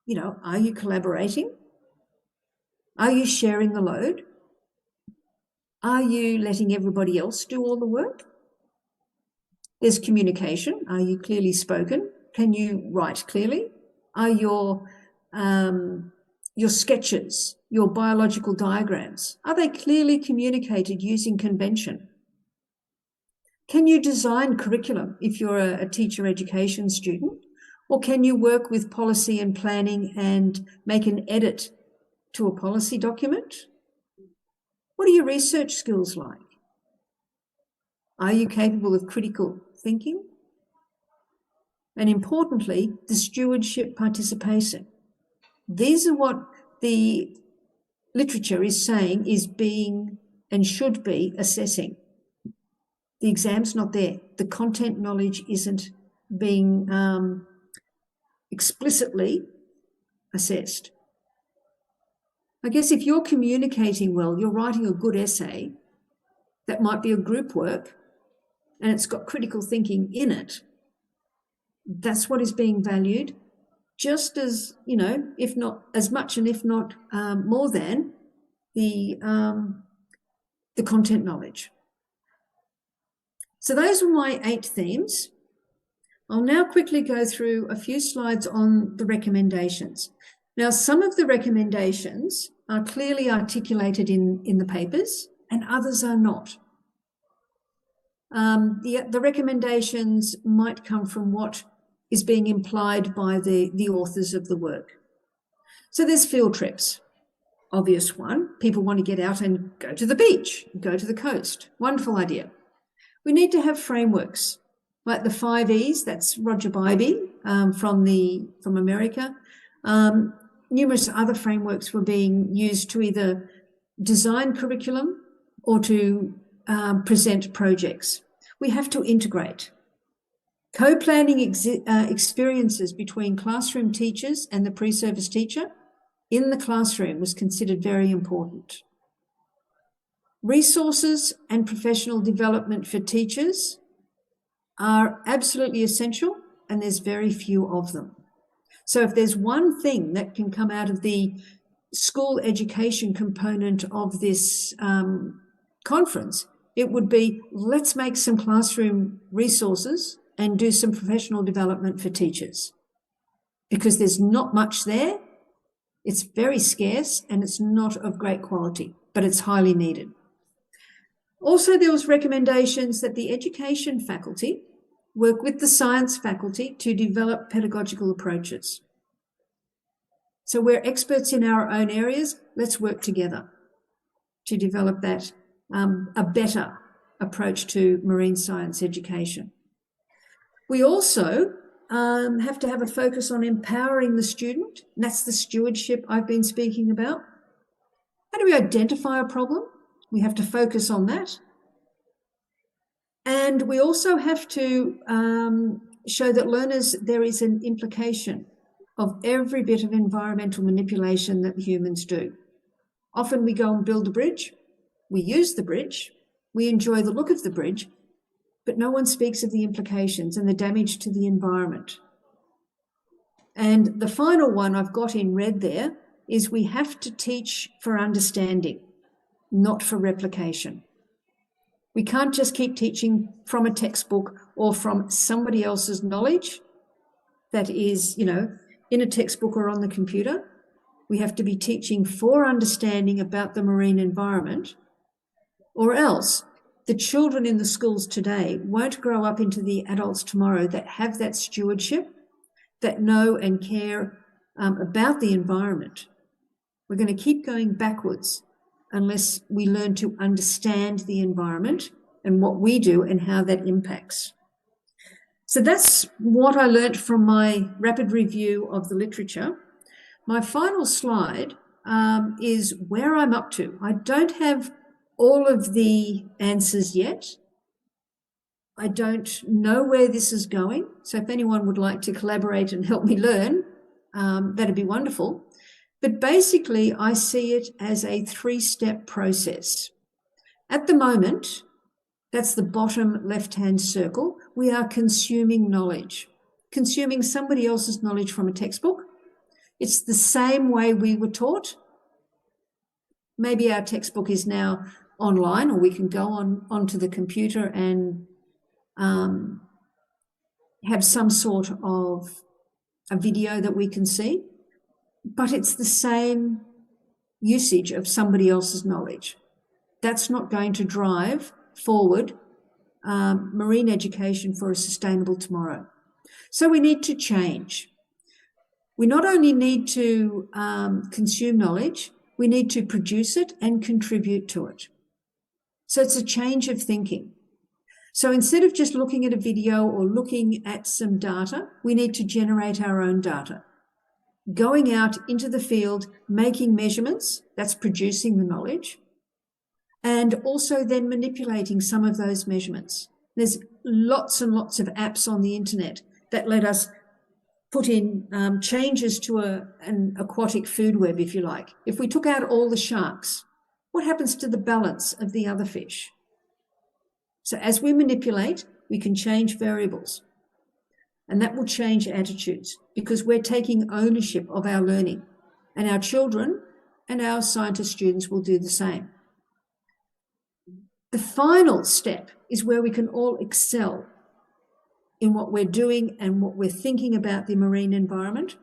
You know, are you collaborating? Are you sharing the load? Are you letting everybody else do all the work? There's communication. Are you clearly spoken? Can you write clearly? Are your sketches, your biological diagrams, are they clearly communicated using convention? Can you design curriculum if you're a teacher education student? Or can you work with policy and planning and make an edit to a policy document? What are your research skills like? Are you capable of critical thinking? And importantly, the stewardship participation. These are what the literature is saying is being and should be assessing. The exam's not there. The content knowledge isn't being explicitly assessed. I guess if you're communicating well, you're writing a good essay, that might be a group work, and it's got critical thinking in it, that's what is being valued, just as, you know, if not as much and if not more than the content knowledge. So those were my 8 themes. I'll now quickly go through a few slides on the recommendations. Now, some of the recommendations are clearly articulated in the papers and others are not. The recommendations might come from what is being implied by the authors of the work. So there's field trips, obvious one. People want to get out and go to the beach, go to the coast. Wonderful idea. We need to have frameworks like the 5 E's. That's Roger Bybee from America. Numerous other frameworks were being used to either design curriculum or to present projects. We have to integrate. Co-planning experiences between classroom teachers and the pre-service teacher in the classroom was considered very important. Resources and professional development for teachers are absolutely essential, and there's very few of them. So if there's one thing that can come out of the school education component of this conference, it would be, let's make some classroom resources and do some professional development for teachers, because there's not much there. It's very scarce and it's not of great quality, but it's highly needed. Also, there was recommendations that the education faculty work with the science faculty to develop pedagogical approaches. So we're experts in our own areas. Let's work together to develop that, a better approach to marine science education. We also have to have a focus on empowering the student. And that's the stewardship I've been speaking about. How do we identify a problem? We have to focus on that. And we also have to show that learners, there is an implication of every bit of environmental manipulation that humans do. Often we go and build a bridge, we use the bridge, we enjoy the look of the bridge, but no one speaks of the implications and the damage to the environment. And the final one I've got in red there is we have to teach for understanding, not for replication. We can't just keep teaching from a textbook or from somebody else's knowledge that is, in a textbook or on the computer. We have to be teaching for understanding about the marine environment, or else the children in the schools today won't grow up into the adults tomorrow that have that stewardship, that know and care about the environment. We're going to keep going backwards unless we learn to understand the environment and what we do and how that impacts. So that's what I learnt from my rapid review of the literature. My final slide is where I'm up to. I don't have all of the answers yet. I don't know where this is going. So if anyone would like to collaborate and help me learn, that'd be wonderful. But basically, I see it as a 3-step process. At the moment, that's the bottom left-hand circle. We are consuming knowledge, consuming somebody else's knowledge from a textbook. It's the same way we were taught. Maybe our textbook is now online, or we can go onto the computer and have some sort of a video that we can see. But it's the same usage of somebody else's knowledge. That's not going to drive forward marine education for a sustainable tomorrow. So we need to change. We not only need to consume knowledge, we need to produce it and contribute to it. So it's a change of thinking. So instead of just looking at a video or looking at some data, we need to generate our own data. Going out into the field, making measurements, that's producing the knowledge, and also then manipulating some of those measurements. There's lots and lots of apps on the internet that let us put in changes to an aquatic food web, if you like. If we took out all the sharks, what happens to the balance of the other fish? So as we manipulate, we can change variables, and that will change attitudes because we're taking ownership of our learning, and our children and our scientist students will do the same. The final step is where we can all excel in what we're doing and what we're thinking about the marine environment.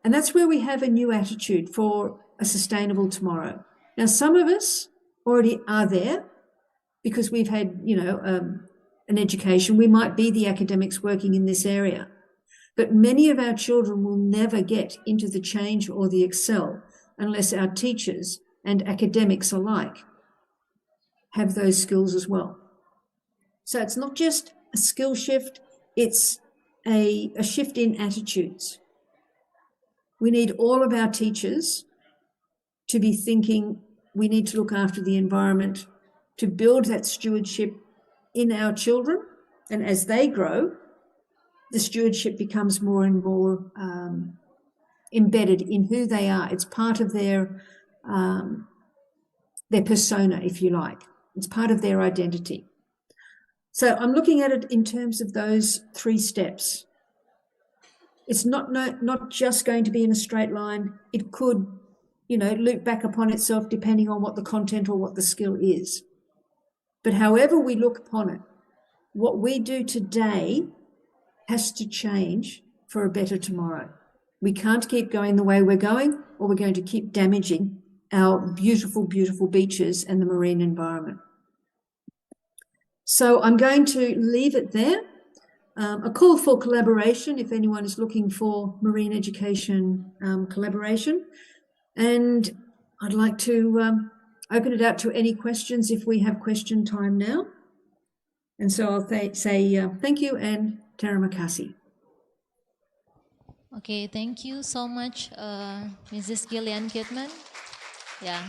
And that's where we have a new attitude for a sustainable tomorrow. Now, some of us already are there because we've had, an education. We might be the academics working in this area, but many of our children will never get into the change or the excel unless our teachers and academics alike have those skills as well. So it's not just a skill shift, it's a shift in attitudes. We need all of our teachers to be thinking we need to look after the environment, to build that stewardship in our children. And as they grow, the stewardship becomes more and more embedded in who they are. It's part of their persona, if you like. It's part of their identity. So I'm looking at it in terms of those 3 steps. It's not just going to be in a straight line. It could, loop back upon itself depending on what the content or what the skill is. But however we look upon it, what we do today has to change for a better tomorrow. We can't keep going the way we're going, or we're going to keep damaging our beautiful, beautiful beaches and the marine environment. So I'm going to leave it there. A call for collaboration if anyone is looking for marine education collaboration. And I'd like to open it out to any questions if we have question time now. And so I'll say thank you and terima kasih. Okay, thank you so much, Mrs. Gillian Kidman. Yeah,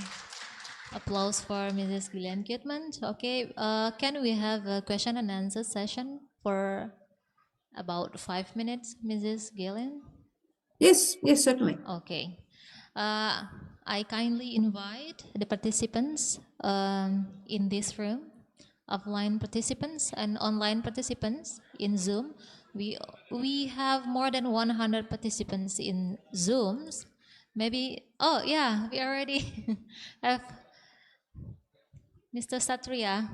applause for Mrs. Gillian Kidman. Okay, can we have a question and answer session for about 5 minutes, Mrs. Gillian? Yes, certainly. Okay. I kindly invite the participants in this room, offline participants and online participants in Zoom. We have more than 100 participants in Zooms. Maybe, oh yeah, we already have Mr. Satria.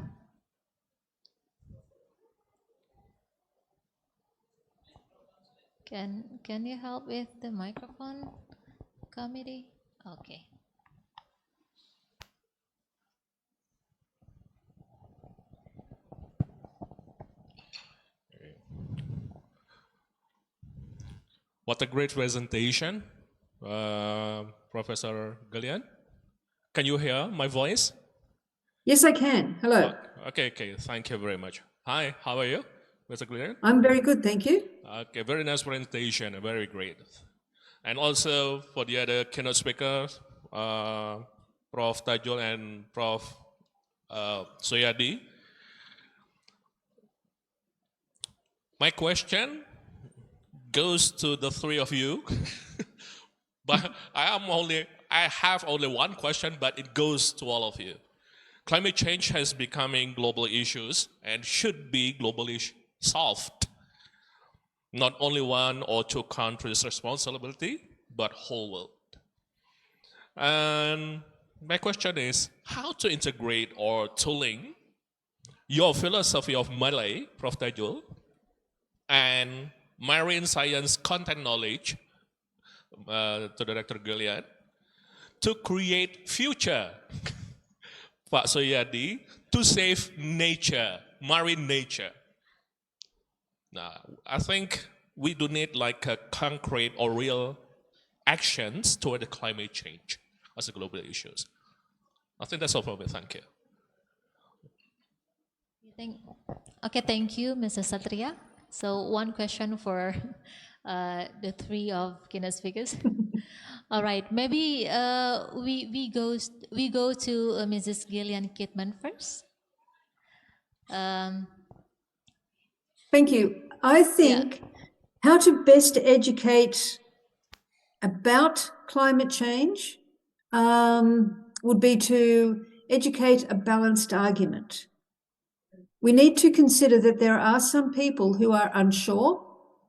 Can you help with the microphone committee? Okay. What a great presentation, Professor Gillian. Can you hear my voice? Yes, I can. Hello. Okay, thank you very much. Hi, how are you, Mr. Gillian? I'm very good, thank you. Okay, very nice presentation, very great. And also for the other keynote speakers, Prof. Tajul and Prof. Soyadi. My question goes to the three of you, but I have only one question, but it goes to all of you. Climate change has becoming global issues and should be globally solved. Not only one or two countries' responsibility, but whole world. And my question is, how to integrate or to link your philosophy of Malay, Prof. Tajul, and marine science content knowledge to Dr. Gillian to create future, Pak Soyadi, to save nature, marine nature. Now, I think we do need like a concrete or real actions toward the climate change as a global issues. I think that's all from me. Thank you. Thank you, Mr. Satria. So one question for the three of keynote speakers. All right, maybe we go to Mrs. Gillian Kidman first. Thank you. I think how to best educate about climate change would be to educate a balanced argument. We need to consider that there are some people who are unsure,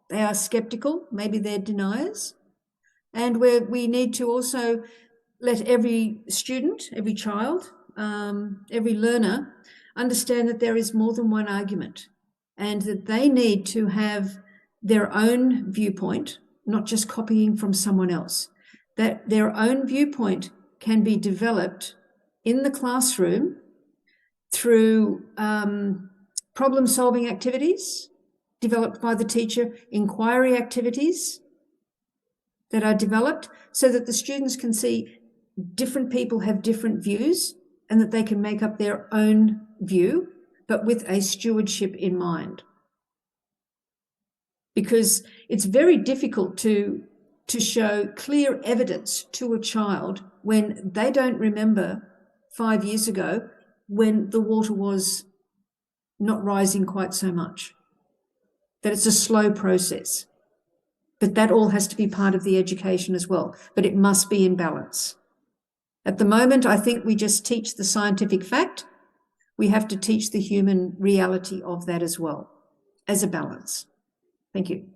they are skeptical, maybe they're deniers, and we need to also let every student, every child, every learner understand that there is more than one argument and that they need to have their own viewpoint, not just copying from someone else, that their own viewpoint can be developed in the classroom through problem-solving activities developed by the teacher, inquiry activities that are developed so that the students can see different people have different views and that they can make up their own view, but with a stewardship in mind. Because it's very difficult to show clear evidence to a child when they don't remember 5 years ago when the water was not rising quite so much, that it's a slow process. But that all has to be part of the education as well, but it must be in balance. At the moment, I think we just teach the scientific fact. We have to teach the human reality of that as well, as a balance. Thank you.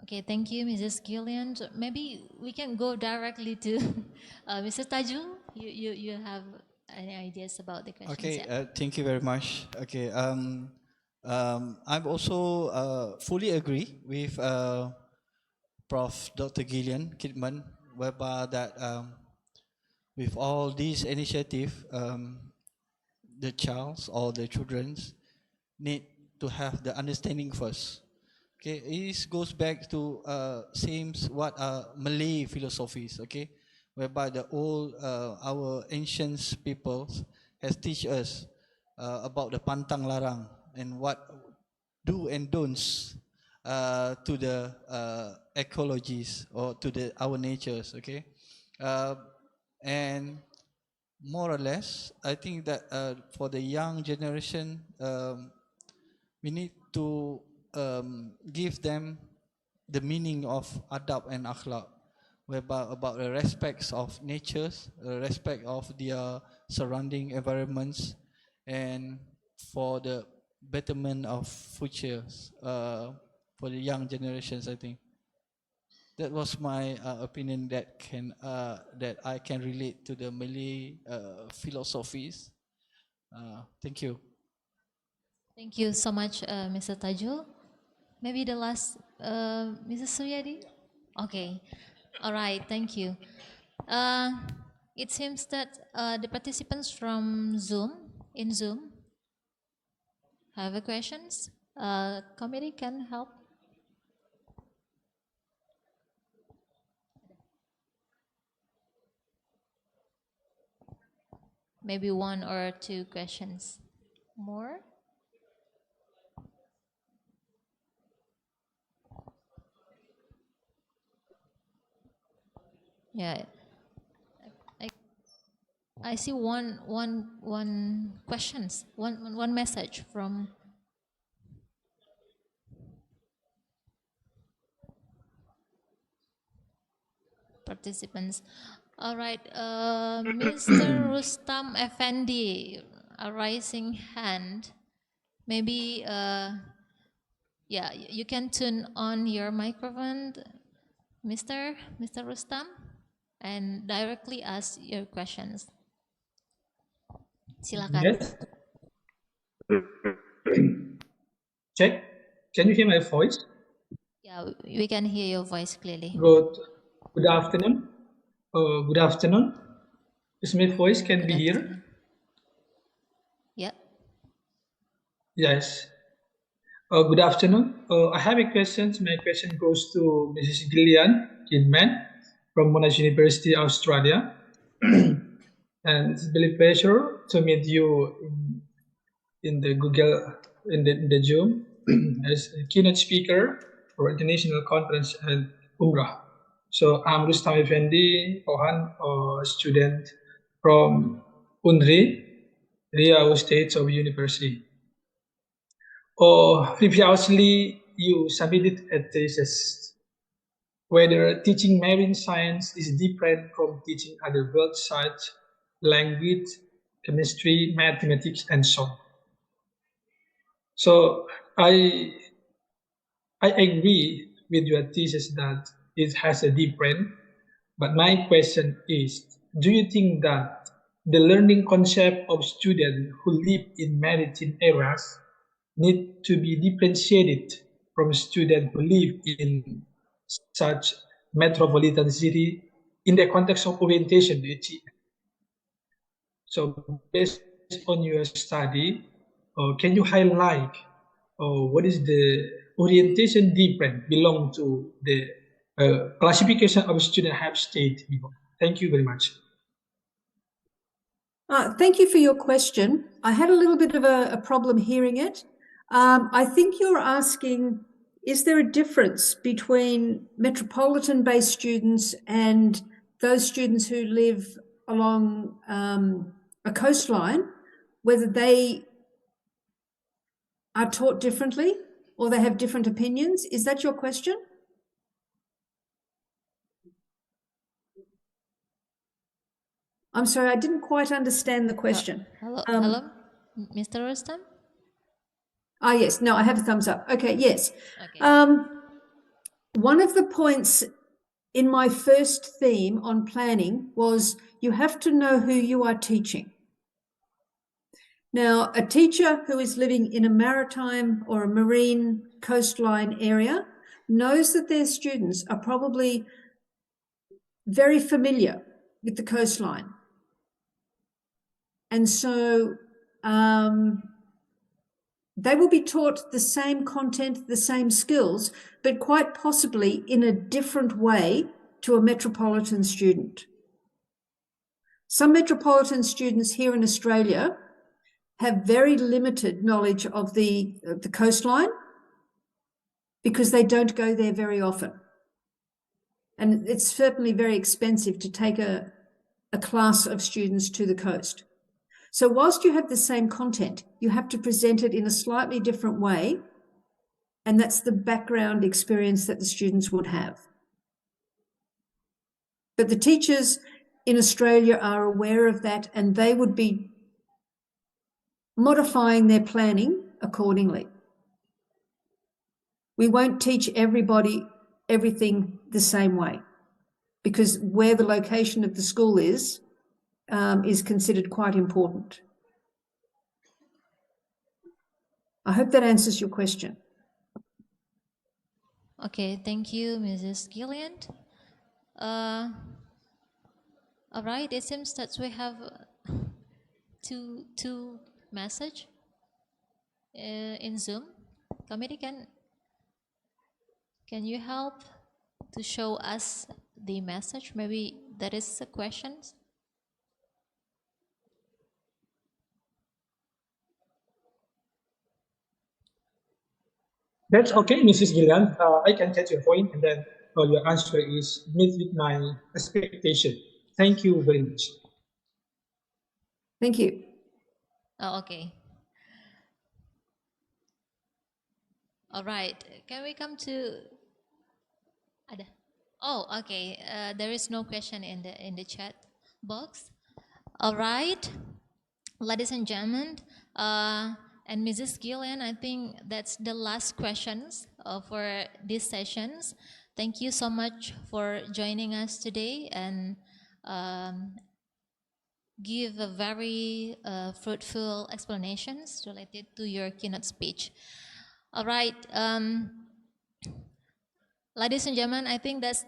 Okay, thank you, Mrs. Gillian. Maybe we can go directly to Mr. Tajul. You have any ideas about the questions? Okay, thank you very much. Okay, I'm also fully agree with Prof. Dr. Gillian Kidman, whereby that with all these initiative, the childs or the childrens need to have the understanding first. Okay, it goes back to same what Malay philosophies. Okay, whereby the old our ancient peoples has teach us about the pantang larang and what do and don'ts to the ecologies or to the our natures. Okay, uh, and more or less, I think that for the young generation, we need to give them the meaning of adab and akhlaq, whereby about the respects of natures, respect of their surrounding environments, and for the betterment of futures for the young generations. I think that was my opinion that I can relate to the Malay philosophies. Thank you. Thank you so much, Mr. Tajul. Maybe the last, Mrs. Suryadi? Okay. All right, thank you. It seems that the participants from in Zoom, have a questions. Committee can help. Maybe one or two questions more. Yeah, I, I see one questions, one message from participants. All right, Mr. Rustam Effendi, a rising hand. Maybe, yeah, you can turn on your microphone, Mr. Rustam, and directly ask your questions. Silakan. Yes. Check. Can you hear my voice? Yeah, we can hear your voice clearly. Good afternoon. Good afternoon. Is my voice can be here? Yeah. Yes. Good afternoon. I have a question. My question goes to Mrs. Gillian Kidman from Monash University, Australia. And it's really pleasure to meet you in the Google in the Zoom as a keynote speaker for international conference and Umrah. So I'm Rustam Effendi Pohan, a student from UNRI, Riau State of University. Previously, you submitted a thesis whether teaching marine science is different from teaching other world such language, chemistry, mathematics, and so on. So I agree with your thesis that it has a different, but my question is, do you think that the learning concept of students who live in maritime areas need to be differentiated from students who live in such metropolitan city in the context of orientation? So based on your study, can you highlight what is the orientation different belong to the classification of student have state before? Thank you very much. Thank you for your question. I had a little bit of a problem hearing it. I think you're asking, is there a difference between metropolitan-based students and those students who live along a coastline, whether they are taught differently or they have different opinions? Is that your question? I'm sorry, I didn't quite understand the question. Hello, Mr. Rustam? Yes, no, I have a thumbs up. Okay, yes. Okay. One of the points in my first theme on planning was you have to know who you are teaching. Now, a teacher who is living in a maritime or a marine coastline area knows that their students are probably very familiar with the coastline. And so they will be taught the same content, the same skills, but quite possibly in a different way to a metropolitan student. Some metropolitan students here in Australia have very limited knowledge of the coastline because they don't go there very often. And it's certainly very expensive to take a class of students to the coast. So whilst you have the same content, you have to present it in a slightly different way, and that's the background experience that the students would have. But the teachers in Australia are aware of that, and they would be modifying their planning accordingly. We won't teach everybody everything the same way because where the location of the school is considered quite important. I hope that answers your question. Okay, thank you, Mrs. Gillian. All right, it seems that we have two message in Zoom. Committee, can you help to show us the message? Maybe that is a question. That's okay, Mrs. Gillian. I can get your point, and then your answer is meet with my expectation. Thank you very much. Thank you. Oh, okay. All right. Can we come to? Ada. Oh, okay. There is no question in the chat box. All right, ladies and gentlemen, and Mrs. Gillian, I think that's the last questions for these sessions. Thank you so much for joining us today and give a very fruitful explanations related to your keynote speech. All right, ladies and gentlemen, I think that's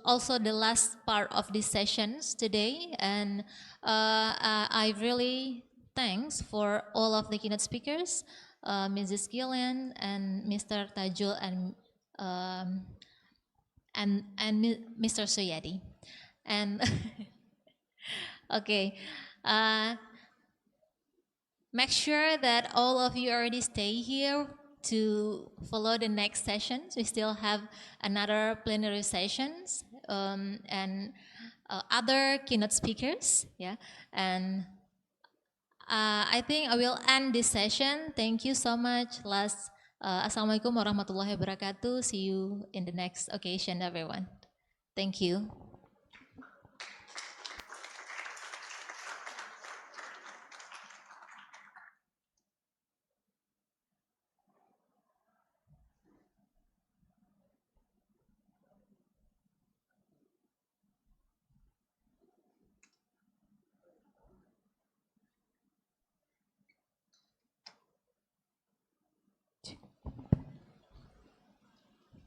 also the last part of these sessions today, and I really thanks for all of the keynote speakers, Mrs. Gillian and Mr. Tajul and Mr. Suyadi, and okay. Make sure that all of you already stay here to follow the next sessions. We still have another plenary sessions and other keynote speakers. Yeah, and I think I will end this session. Thank you so much. Assalamualaikum warahmatullahi wabarakatuh. See you in the next occasion, everyone. Thank you.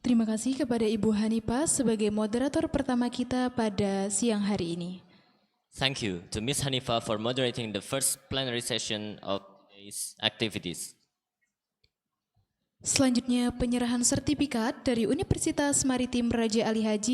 Terima kasih kepada Ibu Hanifah sebagai moderator pertama kita pada siang hari ini. Thank you to Ms. Hanifah for moderating the first plenary session of today's activities. Selanjutnya penyerahan sertifikat dari Universitas Maritim Raja Ali Haji